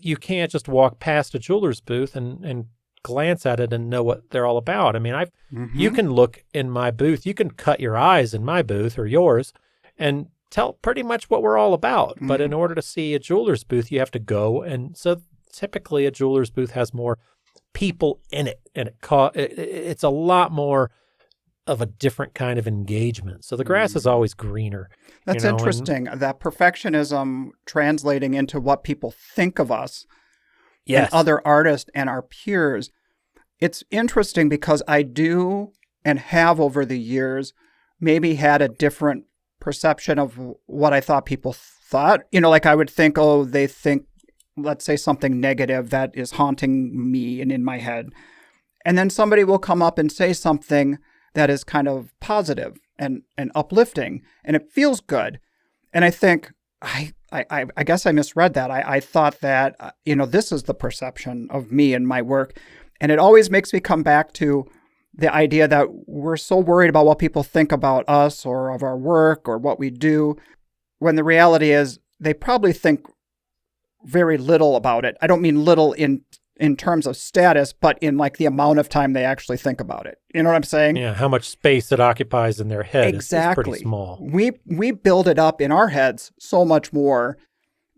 [SPEAKER 3] you can't just walk past a jeweler's booth and glance at it and know what they're all about. I mean, you can look in my booth, you can cut your eyes in my booth or yours and tell pretty much what we're all about. But in order to see a jeweler's booth, you have to go. And so typically a jeweler's booth has more people in it, and it's a lot more of a different kind of engagement. So the grass is always greener.
[SPEAKER 1] That's interesting. That perfectionism translating into what people think of us and other artists and our peers. It's interesting because I do and have over the years maybe had a different perception of what I thought people thought. Like I would think, oh, they think, let's say something negative that is haunting me and in my head. And then somebody will come up and say something that is kind of positive and uplifting, and it feels good. And I think, I guess I misread that. I thought that, this is the perception of me and my work. And it always makes me come back to the idea that we're so worried about what people think about us or of our work or what we do, when the reality is they probably think very little about it. I don't mean little in terms of status, but in like the amount of time they actually think about it. You know what I'm saying?
[SPEAKER 3] Yeah, how much space it occupies in their head is pretty small.
[SPEAKER 1] We build it up in our heads so much more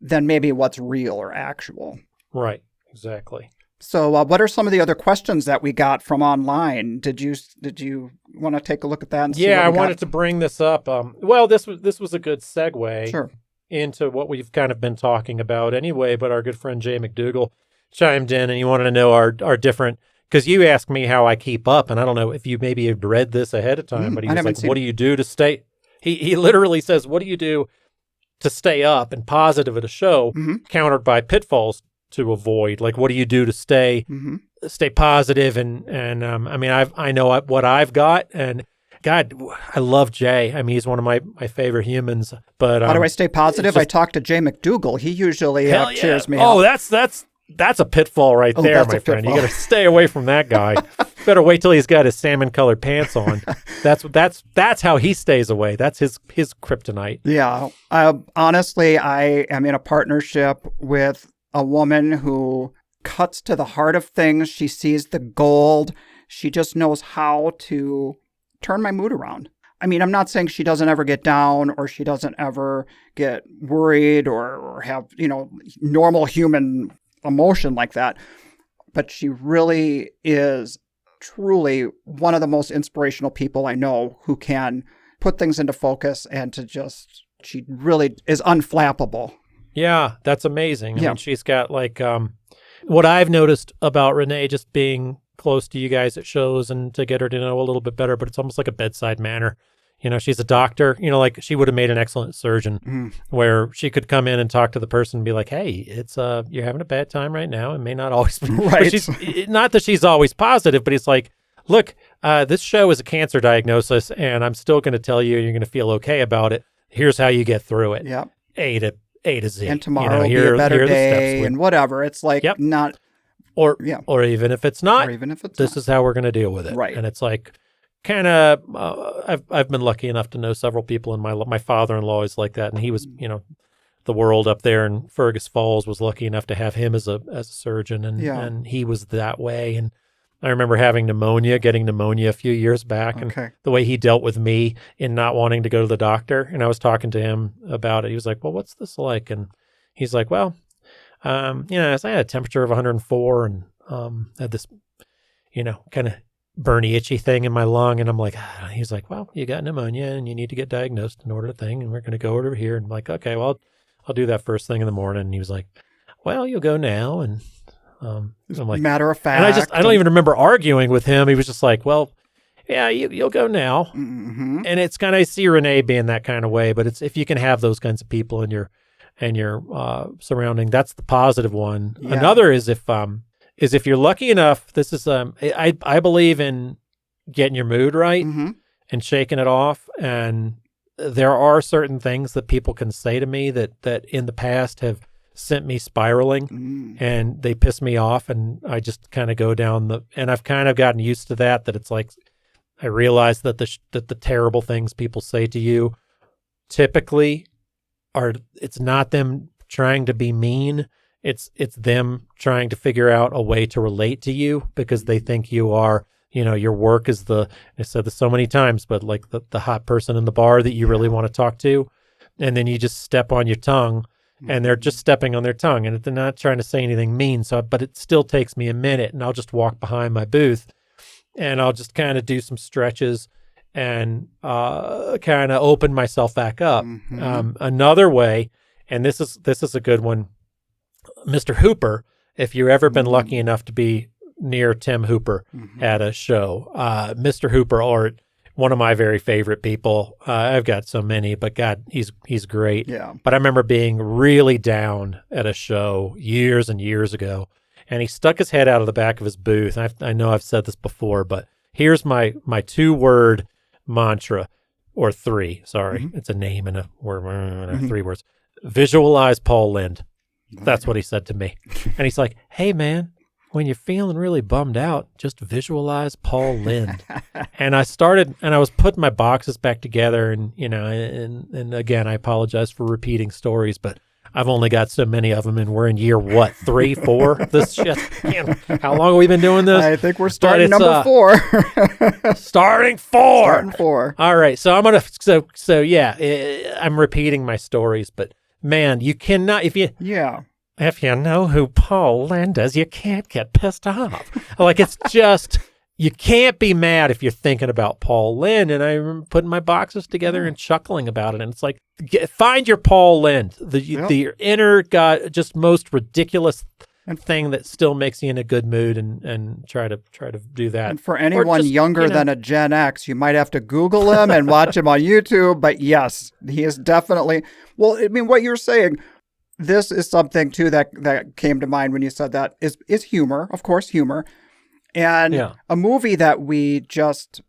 [SPEAKER 1] than maybe what's real or actual.
[SPEAKER 3] Right, exactly.
[SPEAKER 1] So what are some of the other questions that we got from online? Did you want to take a look at that and see what we
[SPEAKER 3] I
[SPEAKER 1] got?
[SPEAKER 3] wanted to bring this up. Well, this was a good segue
[SPEAKER 1] Sure.
[SPEAKER 3] into what we've kind of been talking about anyway, but our good friend Jay McDougall chimed in and he wanted to know our different, because you asked me how I keep up, and I don't know if you maybe had read this ahead of time, but he was like, what do you do to stay? He literally says, what do you do to stay up and positive at a show, countered by pitfalls to avoid? Like, what do you do to stay positive? And I mean, I know what I've got, and God, I love Jay. I mean, he's one of my favorite humans. But
[SPEAKER 1] how do I stay positive? I talk to Jay McDougall. He usually cheers me
[SPEAKER 3] up.
[SPEAKER 1] Oh,
[SPEAKER 3] that's a pitfall right there, my friend. You got to stay away from that guy. Better wait till he's got his salmon-colored pants on. That's how he stays away. That's his kryptonite.
[SPEAKER 1] Yeah. Honestly, I am in a partnership with a woman who cuts to the heart of things. She sees the gold. She just knows how to turn my mood around. I mean, I'm not saying she doesn't ever get down or she doesn't ever get worried or have, normal human emotion like that. But she really is truly one of the most inspirational people I know who can put things into focus and she really is unflappable.
[SPEAKER 3] Yeah, that's amazing. I mean, she's got what I've noticed about Renee just being close to you guys at shows and to get her to know a little bit better, but it's almost like a bedside manner. She's a doctor, like she would have made an excellent surgeon where she could come in and talk to the person and be like, hey, it's, you're having a bad time right now. It may not always be,
[SPEAKER 1] right.
[SPEAKER 3] Not that she's always positive, but it's like, look, this show is a cancer diagnosis and I'm still going to tell you, you're going to feel okay about it. Here's how you get through it.
[SPEAKER 1] Yep.
[SPEAKER 3] A to Z.
[SPEAKER 1] And tomorrow will be a better day and whatever. It's like not.
[SPEAKER 3] Or even if it's not, this is how we're going to deal with it.
[SPEAKER 1] Right.
[SPEAKER 3] And it's like, kind of, I've been lucky enough to know several people, and my father-in-law is like that, and he was, the world up there in Fergus Falls was lucky enough to have him as a surgeon, and he was that way. And I remember getting pneumonia a few years back, and the way he dealt with me in not wanting to go to the doctor. And I was talking to him about it. He was like, well, what's this like? And he's like, well, I had a temperature of 104 and had this, kind of burny, itchy thing in my lung. And I'm like, he's like, well, you got pneumonia and you need to get diagnosed and order a thing. And we're going to go over here. And I'm like, okay, well, I'll do that first thing in the morning. And he was like, well, you'll go now. And I'm like,
[SPEAKER 1] matter of fact.
[SPEAKER 3] And I don't even remember arguing with him. He was just like, well, yeah, you'll go now.
[SPEAKER 1] Mm-hmm.
[SPEAKER 3] And it's kind of, I see Renee being that kind of way, but it's, if you can have those kinds of people in your surrounding, that's the positive one. Yeah. Another is if you're lucky enough, this is, I believe in getting your mood right and shaking it off. And there are certain things that people can say to me that in the past have sent me spiraling and they piss me off, and I just kind of go down and I've kind of gotten used to that it's like, I realize that the terrible things people say to you typically it's not them trying to be mean. It's them trying to figure out a way to relate to you because they think you are, your work is I said this so many times, but like the hot person in the bar that you really want to talk to. And then you just step on your tongue and they're just stepping on their tongue and they're not trying to say anything mean. But it still takes me a minute and I'll just walk behind my booth and I'll just kind of do some stretches and kind of open myself back up. Another way, and this is a good one, Mr. Hooper. If you've ever been lucky enough to be near Tim Hooper at a show, Mr. Hooper Art, one of my very favorite people. I've got so many, but God, he's great.
[SPEAKER 1] Yeah.
[SPEAKER 3] But I remember being really down at a show years and years ago, and he stuck his head out of the back of his booth. I know I've said this before, but here's my 2-word mantra, or 3. Sorry, it's a name and a word, 3 words. Visualize Paul Lynde. That's what he said to me. And he's like, "Hey, man, when you're feeling really bummed out, just visualize Paul Lynde." And I was putting my boxes back together, and and again, I apologize for repeating stories, but I've only got so many of them, and we're in year 3, 4? This shit. Man, how long have we been doing this?
[SPEAKER 1] I think we're starting number 4.
[SPEAKER 3] Starting 4.
[SPEAKER 1] Starting 4.
[SPEAKER 3] All right, so I'm gonna. So yeah, I'm repeating my stories, but man, you cannot if you know who Paul Lynde is, you can't get pissed off. Like, it's just, you can't be mad if you're thinking about Paul Lynde. And I remember putting my boxes together and chuckling about it. And it's like, find your Paul Lynde, the inner God, just most ridiculous thing that still makes you in a good mood, and try to do that.
[SPEAKER 1] And for anyone younger than a Gen X, you might have to Google him and watch him on YouTube. But yes, he is definitely, well, I mean, what you're saying, this is something, too, that came to mind when you said that, is humor, of course, humor. And a movie that we just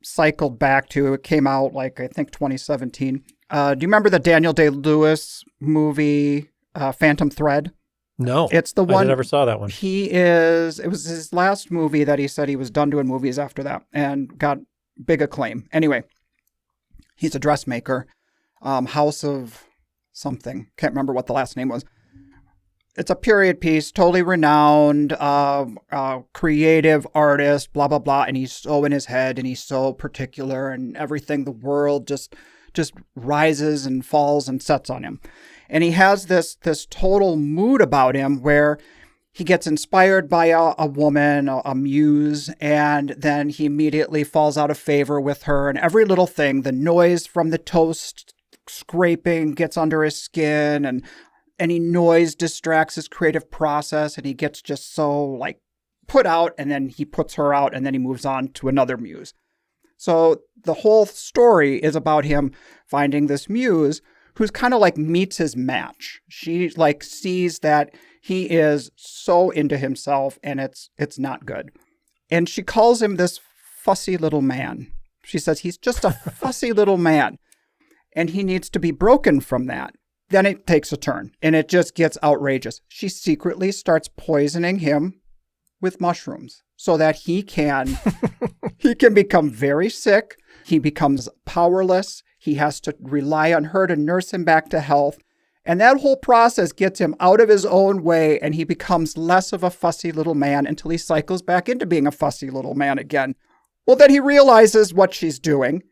[SPEAKER 1] cycled back to, it came out, like, I think 2017. Do you remember the Daniel Day-Lewis movie, Phantom Thread?
[SPEAKER 3] No.
[SPEAKER 1] It's the one.
[SPEAKER 3] I never saw that one.
[SPEAKER 1] It was his last movie that he said he was done doing movies after that, and got big acclaim. Anyway, he's a dressmaker, House of something. Can't remember what the last name was. It's a period piece, totally renowned, creative artist, blah, blah, blah. And he's so in his head, and he's so particular, and everything, the world just rises and falls and sets on him. And he has this total mood about him where he gets inspired by a woman, a muse, and then he immediately falls out of favor with her. And every little thing, the noise from the toast scraping gets under his skin, and any noise distracts his creative process, and he gets just so, like, put out, and then he puts her out, and then he moves on to another muse. So the whole story is about him finding this muse who's kind of like meets his match. She, like, sees that he is so into himself, and it's not good. And she calls him this fussy little man. She says he's just a fussy little man, and he needs to be broken from that. Then it takes a turn, and it just gets outrageous. She secretly starts poisoning him with mushrooms so that he can become very sick. He becomes powerless. He has to rely on her to nurse him back to health. And that whole process gets him out of his own way, and he becomes less of a fussy little man until he cycles back into being a fussy little man again. Well, then he realizes what she's doing.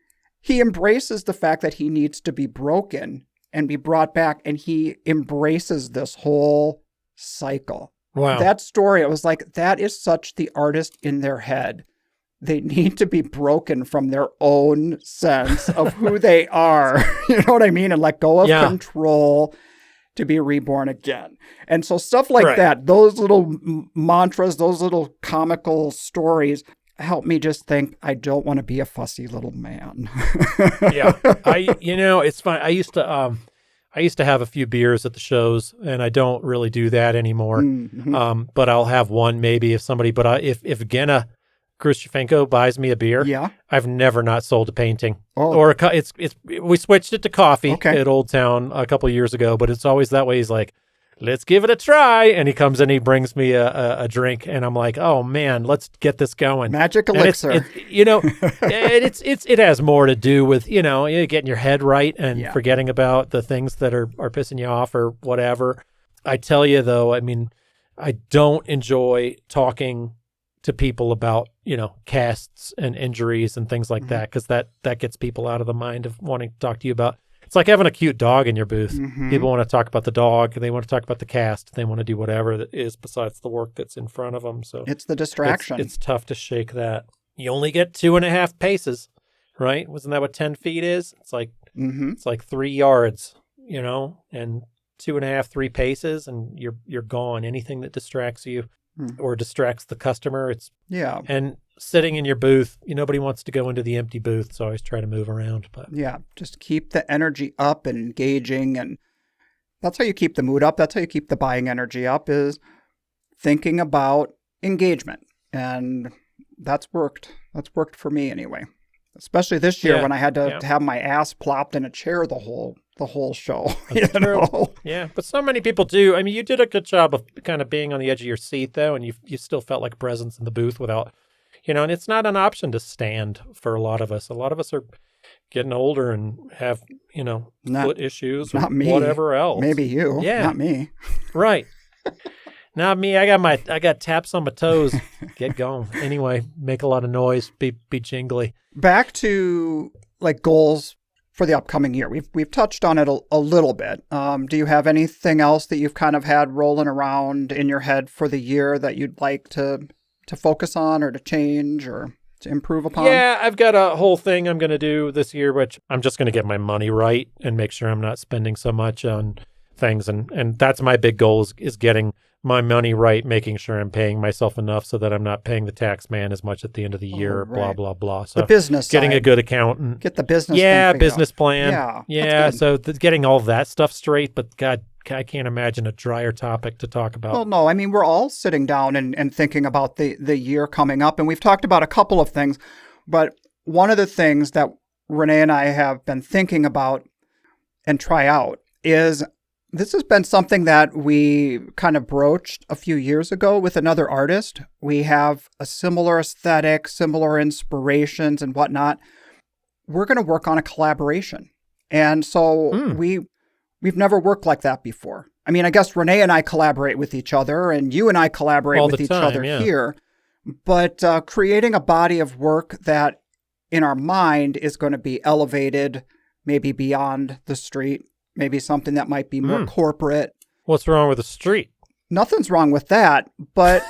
[SPEAKER 1] He embraces the fact that he needs to be broken and be brought back, and he embraces this whole cycle.
[SPEAKER 3] Wow.
[SPEAKER 1] That story, it was like, that is such the artist in their head. They need to be broken from their own sense of who they are, you know what I mean? And let go of control to be reborn again. And so stuff like that, those little mantras, those little comical stories, help me just think, I don't want to be a fussy little man.
[SPEAKER 3] Yeah. It's fine. I used to have a few beers at the shows, and I don't really do that anymore. Mm-hmm. But I'll have one maybe if Genna Khrushchevenko buys me a beer, I've never not sold a painting. Oh. Or we switched it to coffee at Old Town a couple of years ago, but it's always that way. He's like, let's give it a try. And he comes in, he brings me a drink, and I'm like, oh man, let's get this going.
[SPEAKER 1] Magic elixir.
[SPEAKER 3] It has more to do with, getting your head right and forgetting about the things that are pissing you off or whatever. I tell you though, I mean, I don't enjoy talking to people about, casts and injuries and things like that, because that gets people out of the mind of wanting to talk to you about. It's like having a cute dog in your booth. Mm-hmm. People want to talk about the dog. They want to talk about the cast. They want to do whatever that is besides the work that's in front of them. So
[SPEAKER 1] it's the distraction.
[SPEAKER 3] It's tough to shake that. You only get 2.5 paces, right? Wasn't that what 10 feet is? It's like
[SPEAKER 1] Mm-hmm.
[SPEAKER 3] it's like 3 yards, and 2.5, 3 paces, and you're gone. Anything that distracts you or distracts the customer,
[SPEAKER 1] Yeah.
[SPEAKER 3] And sitting in your booth, nobody wants to go into the empty booth, so I always try to move around. But
[SPEAKER 1] Yeah, just keep the energy up and engaging, and that's how you keep the mood up. That's how you keep the buying energy up, is thinking about engagement. And that's worked. That's worked for me anyway. Especially this year when I had to have my ass plopped in a chair the whole show.
[SPEAKER 3] That's true. Yeah, but so many people do. I mean, you did a good job of kind of being on the edge of your seat, though, and you still felt like presence in the booth without, and it's not an option to stand for a lot of us. A lot of us are getting older and have, foot issues or
[SPEAKER 1] not me.
[SPEAKER 3] Whatever else.
[SPEAKER 1] Maybe you.
[SPEAKER 3] Yeah.
[SPEAKER 1] Not me.
[SPEAKER 3] Right. Not me. I got taps on my toes. Get going. Anyway, make a lot of noise. Be jingly.
[SPEAKER 1] Back to like goals for the upcoming year. We've touched on it a little bit. Do you have anything else that you've kind of had rolling around in your head for the year that you'd like to focus on or to change or to improve upon?
[SPEAKER 3] Yeah, I've got a whole thing I'm going to do this year, which I'm just going to get my money right and make sure I'm not spending so much on things. And that's my big goal is getting my money right, making sure I'm paying myself enough so that I'm not paying the tax man as much at the end of the year, blah, blah, blah. So
[SPEAKER 1] the business
[SPEAKER 3] getting
[SPEAKER 1] side.
[SPEAKER 3] a good accountant.
[SPEAKER 1] Get the business
[SPEAKER 3] business plan.
[SPEAKER 1] Yeah.
[SPEAKER 3] So getting all that stuff straight, but God, I can't imagine a drier topic to talk about.
[SPEAKER 1] Well, no, I mean, we're all sitting down and thinking about the year coming up, and we've talked about a couple of things, but one of the things that Renee and I have been thinking about and try out is this has been something that we kind of broached a few years ago with another artist. We have a similar aesthetic, similar inspirations and whatnot. We're going to work on a collaboration. And so we've never worked like that before. I mean, I guess Renee and I collaborate with each other, and you and I collaborate with each other here. But creating a body of work that in our mind is going to be elevated, maybe beyond the street, maybe something that might be more corporate.
[SPEAKER 3] What's wrong with the street?
[SPEAKER 1] Nothing's wrong with that, but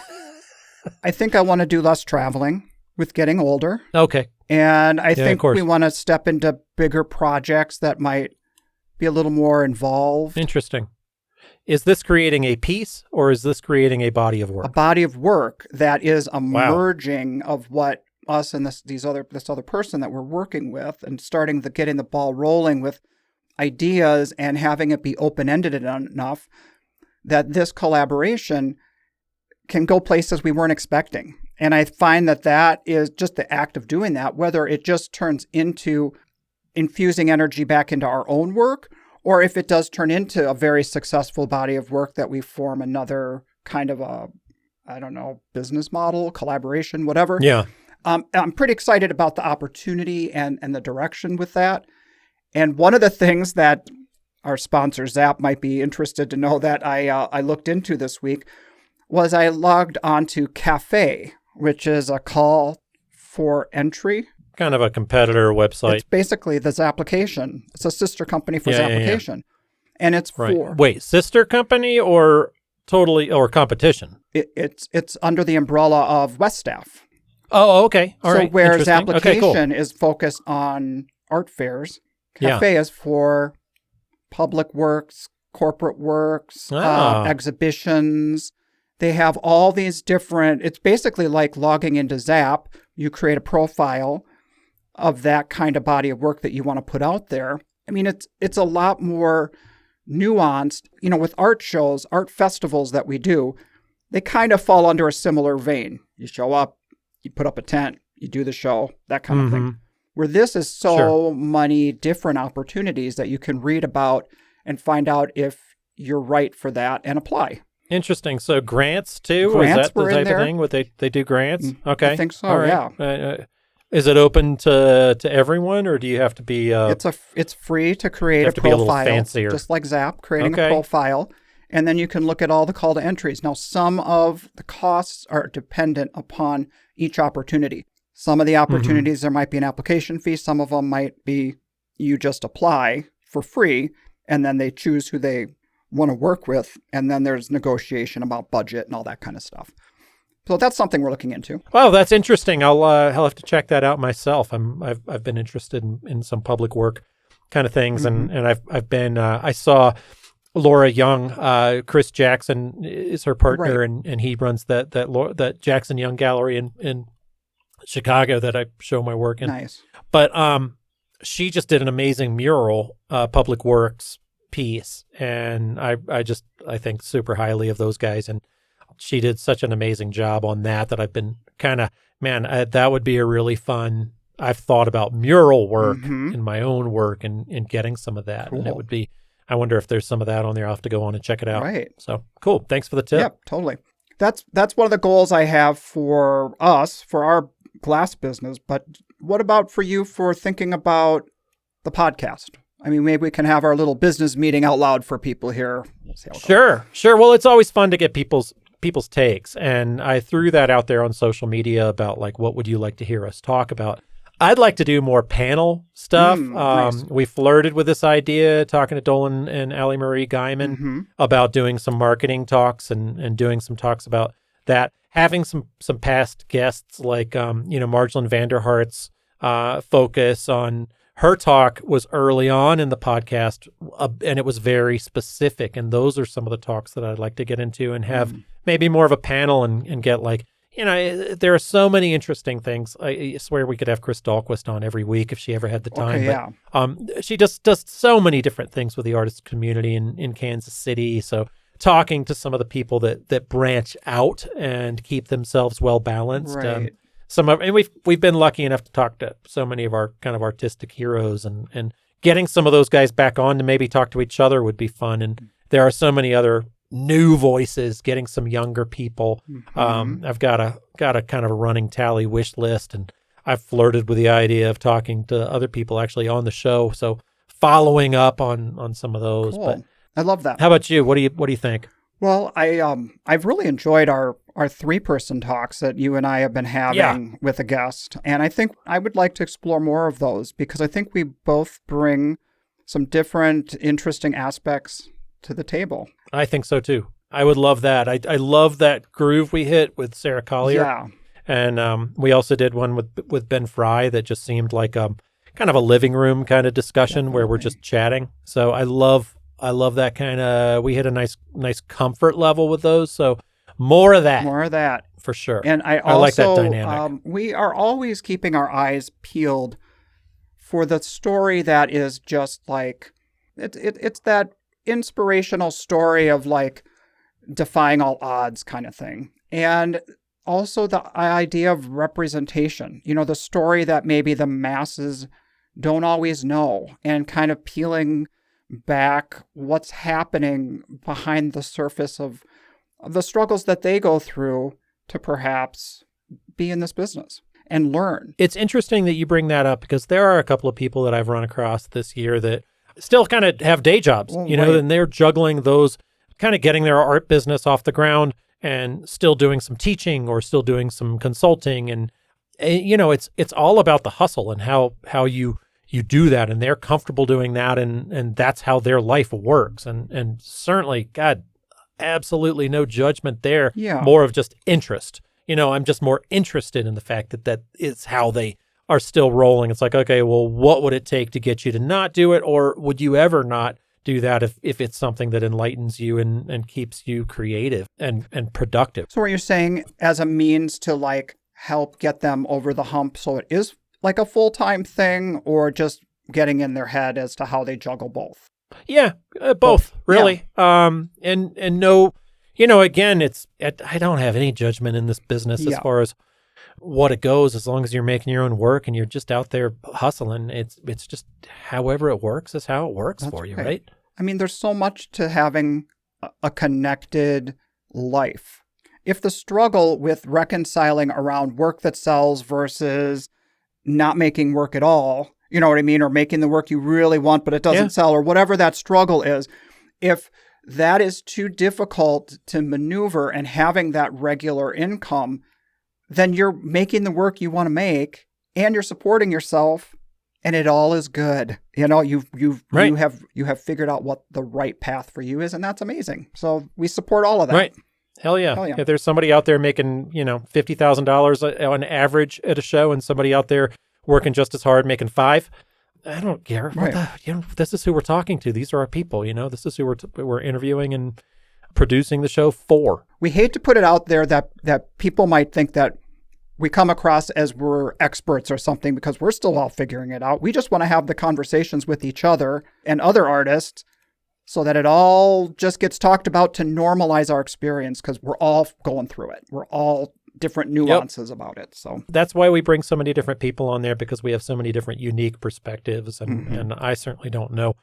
[SPEAKER 1] I think I want to do less traveling with getting older.
[SPEAKER 3] Okay.
[SPEAKER 1] And I think we want to step into bigger projects that might be a little more involved.
[SPEAKER 3] Interesting. Is this creating a piece or is this creating a body of work?
[SPEAKER 1] A body of work that is a merging of what us and this other person that we're working with, and starting getting the ball rolling with ideas and having it be open-ended enough that this collaboration can go places we weren't expecting. And I find that is just the act of doing that, whether it just turns into infusing energy back into our own work, or if it does turn into a very successful body of work that we form another kind of business model, collaboration, whatever.
[SPEAKER 3] Yeah.
[SPEAKER 1] I'm pretty excited about the opportunity and the direction with that. And one of the things that our sponsor, Zap, might be interested to know that I looked into this week was I logged onto Cafe, which is a call for entry.
[SPEAKER 3] Kind of a competitor website.
[SPEAKER 1] It's basically this application. It's a sister company for Zapplication. Yeah. And it's for...
[SPEAKER 3] Wait, sister company or competition?
[SPEAKER 1] It's under the umbrella of Weststaff.
[SPEAKER 3] Oh, okay. All right.
[SPEAKER 1] So whereas Zapplication is focused on art fairs, Cafe is for public works, corporate works, exhibitions. They have all these different... It's basically like logging into Zap. You create a profile of that kind of body of work that you want to put out there. I mean, it's a lot more nuanced. With art shows, art festivals that we do, they kind of fall under a similar vein. You show up, you put up a tent, you do the show, that kind of thing. Where this is so many different opportunities that you can read about and find out if you're right for that and apply.
[SPEAKER 3] Interesting. So grants too?
[SPEAKER 1] Grants
[SPEAKER 3] is that the type of thing? Would they do grants? Okay.
[SPEAKER 1] I think so,
[SPEAKER 3] all right.
[SPEAKER 1] yeah.
[SPEAKER 3] Is it open to everyone, or do you have to be...
[SPEAKER 1] It's free to create a profile.
[SPEAKER 3] Be a little fancier.
[SPEAKER 1] Just like Zap, creating a profile. And then you can look at all the call to entries. Now, some of the costs are dependent upon each opportunity. Some of the opportunities, there might be an application fee. Some of them might be you just apply for free, and then they choose who they want to work with. And then there's negotiation about budget and all that kind of stuff. So that's something we're looking into.
[SPEAKER 3] Well, that's interesting. I'll have to check that out myself. I've been interested in some public work kind of things, and I've been I saw Laura Young, Chris Jackson is her partner, and he runs that Jackson Young Gallery in Chicago that I show my work in.
[SPEAKER 1] Nice.
[SPEAKER 3] But she just did an amazing mural, public works piece, and I think super highly of those guys, and she did such an amazing job on that I've been kind of, that would be a really fun. I've thought about mural work in my own work and getting some of that, and it would be. I wonder if there's some of that on there. I'll have to go on and check it out.
[SPEAKER 1] Right.
[SPEAKER 3] So cool. Thanks for the tip.
[SPEAKER 1] Yep, totally. That's one of the goals I have for us, for our glass business. But what about for you for thinking about the podcast? I mean, maybe we can have our little business meeting out loud for people here.
[SPEAKER 3] Sure. Well, it's always fun to get people's takes. And I threw that out there on social media about like, what would you like to hear us talk about? I'd like to do more panel stuff.
[SPEAKER 1] Nice.
[SPEAKER 3] We flirted with this idea, talking to Dolan and Allie Marie Guyman about doing some marketing talks and doing some talks about that. Having some past guests like, Marjolin Vanderhart's focus on her talk was early on in the podcast, and it was very specific. And those are some of the talks that I'd like to get into and have maybe more of a panel and get like, there are so many interesting things. I swear we could have Chris Dahlquist on every week if she ever had the time.
[SPEAKER 1] Okay,
[SPEAKER 3] but, she just does so many different things with the artist community in Kansas City. So talking to some of the people that branch out and keep themselves well balanced.
[SPEAKER 1] Right.
[SPEAKER 3] And we've been lucky enough to talk to so many of our kind of artistic heroes, and getting some of those guys back on to maybe talk to each other would be fun. And there are so many other new voices, getting some younger people. I've got a kind of a running tally wish list, and I've flirted with the idea of talking to other people actually on the show. So following up on some of those.
[SPEAKER 1] Cool.
[SPEAKER 3] But
[SPEAKER 1] I love that.
[SPEAKER 3] how about you? What do you think?
[SPEAKER 1] Well, I've really enjoyed our 3-person talks that you and I have been having with a guest, and I think I would like to explore more of those because I think we both bring some different, interesting aspects to the table.
[SPEAKER 3] I think so too. I would love that. I love that groove we hit with Sarah Collier.
[SPEAKER 1] Yeah.
[SPEAKER 3] And we also did one with Ben Fry that just seemed like kind of a living room kind of discussion where we're just chatting. So I love that kind of, we hit a nice comfort level with those. So more of that. For sure.
[SPEAKER 1] And I
[SPEAKER 3] like that dynamic.
[SPEAKER 1] We are always keeping our eyes peeled for the story that is just like, it's that inspirational story of like defying all odds kind of thing. And also the idea of representation, the story that maybe the masses don't always know, and kind of peeling back what's happening behind the surface of the struggles that they go through to perhaps be in this business and learn.
[SPEAKER 3] It's interesting that you bring that up because there are a couple of people that I've run across this year that still kind of have day jobs,
[SPEAKER 1] right.
[SPEAKER 3] And they're juggling those, kind of getting their art business off the ground and still doing some teaching or still doing some consulting. And, it's all about the hustle and how you do that, and they're comfortable doing that. And that's how their life works. And certainly, God, absolutely no judgment there.
[SPEAKER 1] Yeah.
[SPEAKER 3] More of just interest. I'm just more interested in the fact that is how they are still rolling. It's like, okay, well, what would it take to get you to not do it? Or would you ever not do that if it's something that enlightens you and keeps you creative and productive?
[SPEAKER 1] So what you're saying as a means to like help get them over the hump so it is like a full-time thing, or just getting in their head as to how they juggle both?
[SPEAKER 3] Yeah, both really. Yeah. And no, again, I don't have any judgment in this business as far as what it goes, as long as you're making your own work and you're just out there hustling. It's just however it works is how it works for you, right?
[SPEAKER 1] I mean, there's so much to having a connected life. If the struggle with reconciling around work that sells versus not making work at all, you know what I mean, or making the work you really want but it doesn't sell, or whatever that struggle is, if that is too difficult to maneuver and having that regular income, then you're making the work you want to make and you're supporting yourself, and it all is good. You have figured out what the right path for you is, and that's amazing. So we support all of that.
[SPEAKER 3] Right. Hell yeah. If there's somebody out there making, $50,000 on average at a show and somebody out there working just as hard making $5,000, I don't care.
[SPEAKER 1] Right.
[SPEAKER 3] This is who we're talking to. These are our people, This is who we're interviewing and producing the show for.
[SPEAKER 1] We hate to put it out there that people might think that we come across as we're experts or something, because we're still all figuring it out. We just want to have the conversations with each other and other artists so that it all just gets talked about to normalize our experience, because we're all going through it. We're all different nuances about it. So
[SPEAKER 3] that's why we bring so many different people on there, because we have so many different unique perspectives. And I certainly don't know.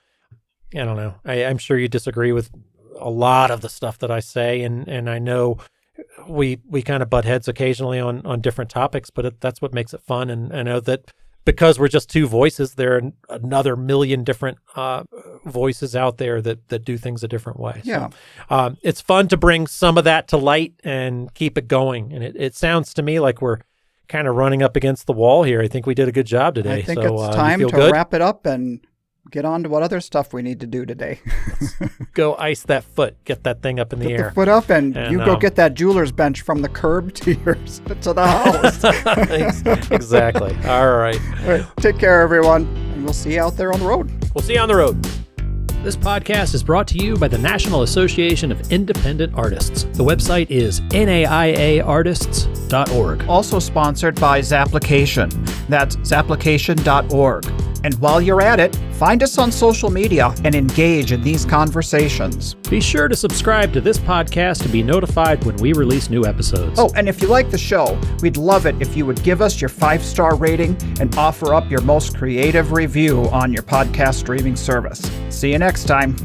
[SPEAKER 3] I don't know. I'm sure you disagree with a lot of the stuff that I say. And I know we kind of butt heads occasionally on different topics, but that's what makes it fun. And I know that because we're just two voices, there are another million different voices out there that do things a different way.
[SPEAKER 1] Yeah.
[SPEAKER 3] So, it's fun to bring some of that to light and keep it going. And it sounds to me like we're kind of running up against the wall here. I think we did a good job today.
[SPEAKER 1] I think it's time to wrap it up and get on to what other stuff we need to do today.
[SPEAKER 3] Go ice that foot. Get that thing up in the air.
[SPEAKER 1] Get the foot up, and you go get that jeweler's bench from the curb to the house.
[SPEAKER 3] Exactly. All right.
[SPEAKER 1] Take care, everyone, and we'll see you out there on the road.
[SPEAKER 3] We'll see you on the road. This podcast is brought to you by the National Association of Independent Artists. The website is naiaartists.org.
[SPEAKER 1] Also sponsored by Zapplication. That's zapplication.org. And while you're at it, find us on social media and engage in these conversations.
[SPEAKER 3] Be sure to subscribe to this podcast to be notified when we release new episodes.
[SPEAKER 1] Oh, and if you like the show, we'd love it if you would give us your 5-star rating and offer up your most creative review on your podcast streaming service. See you next time.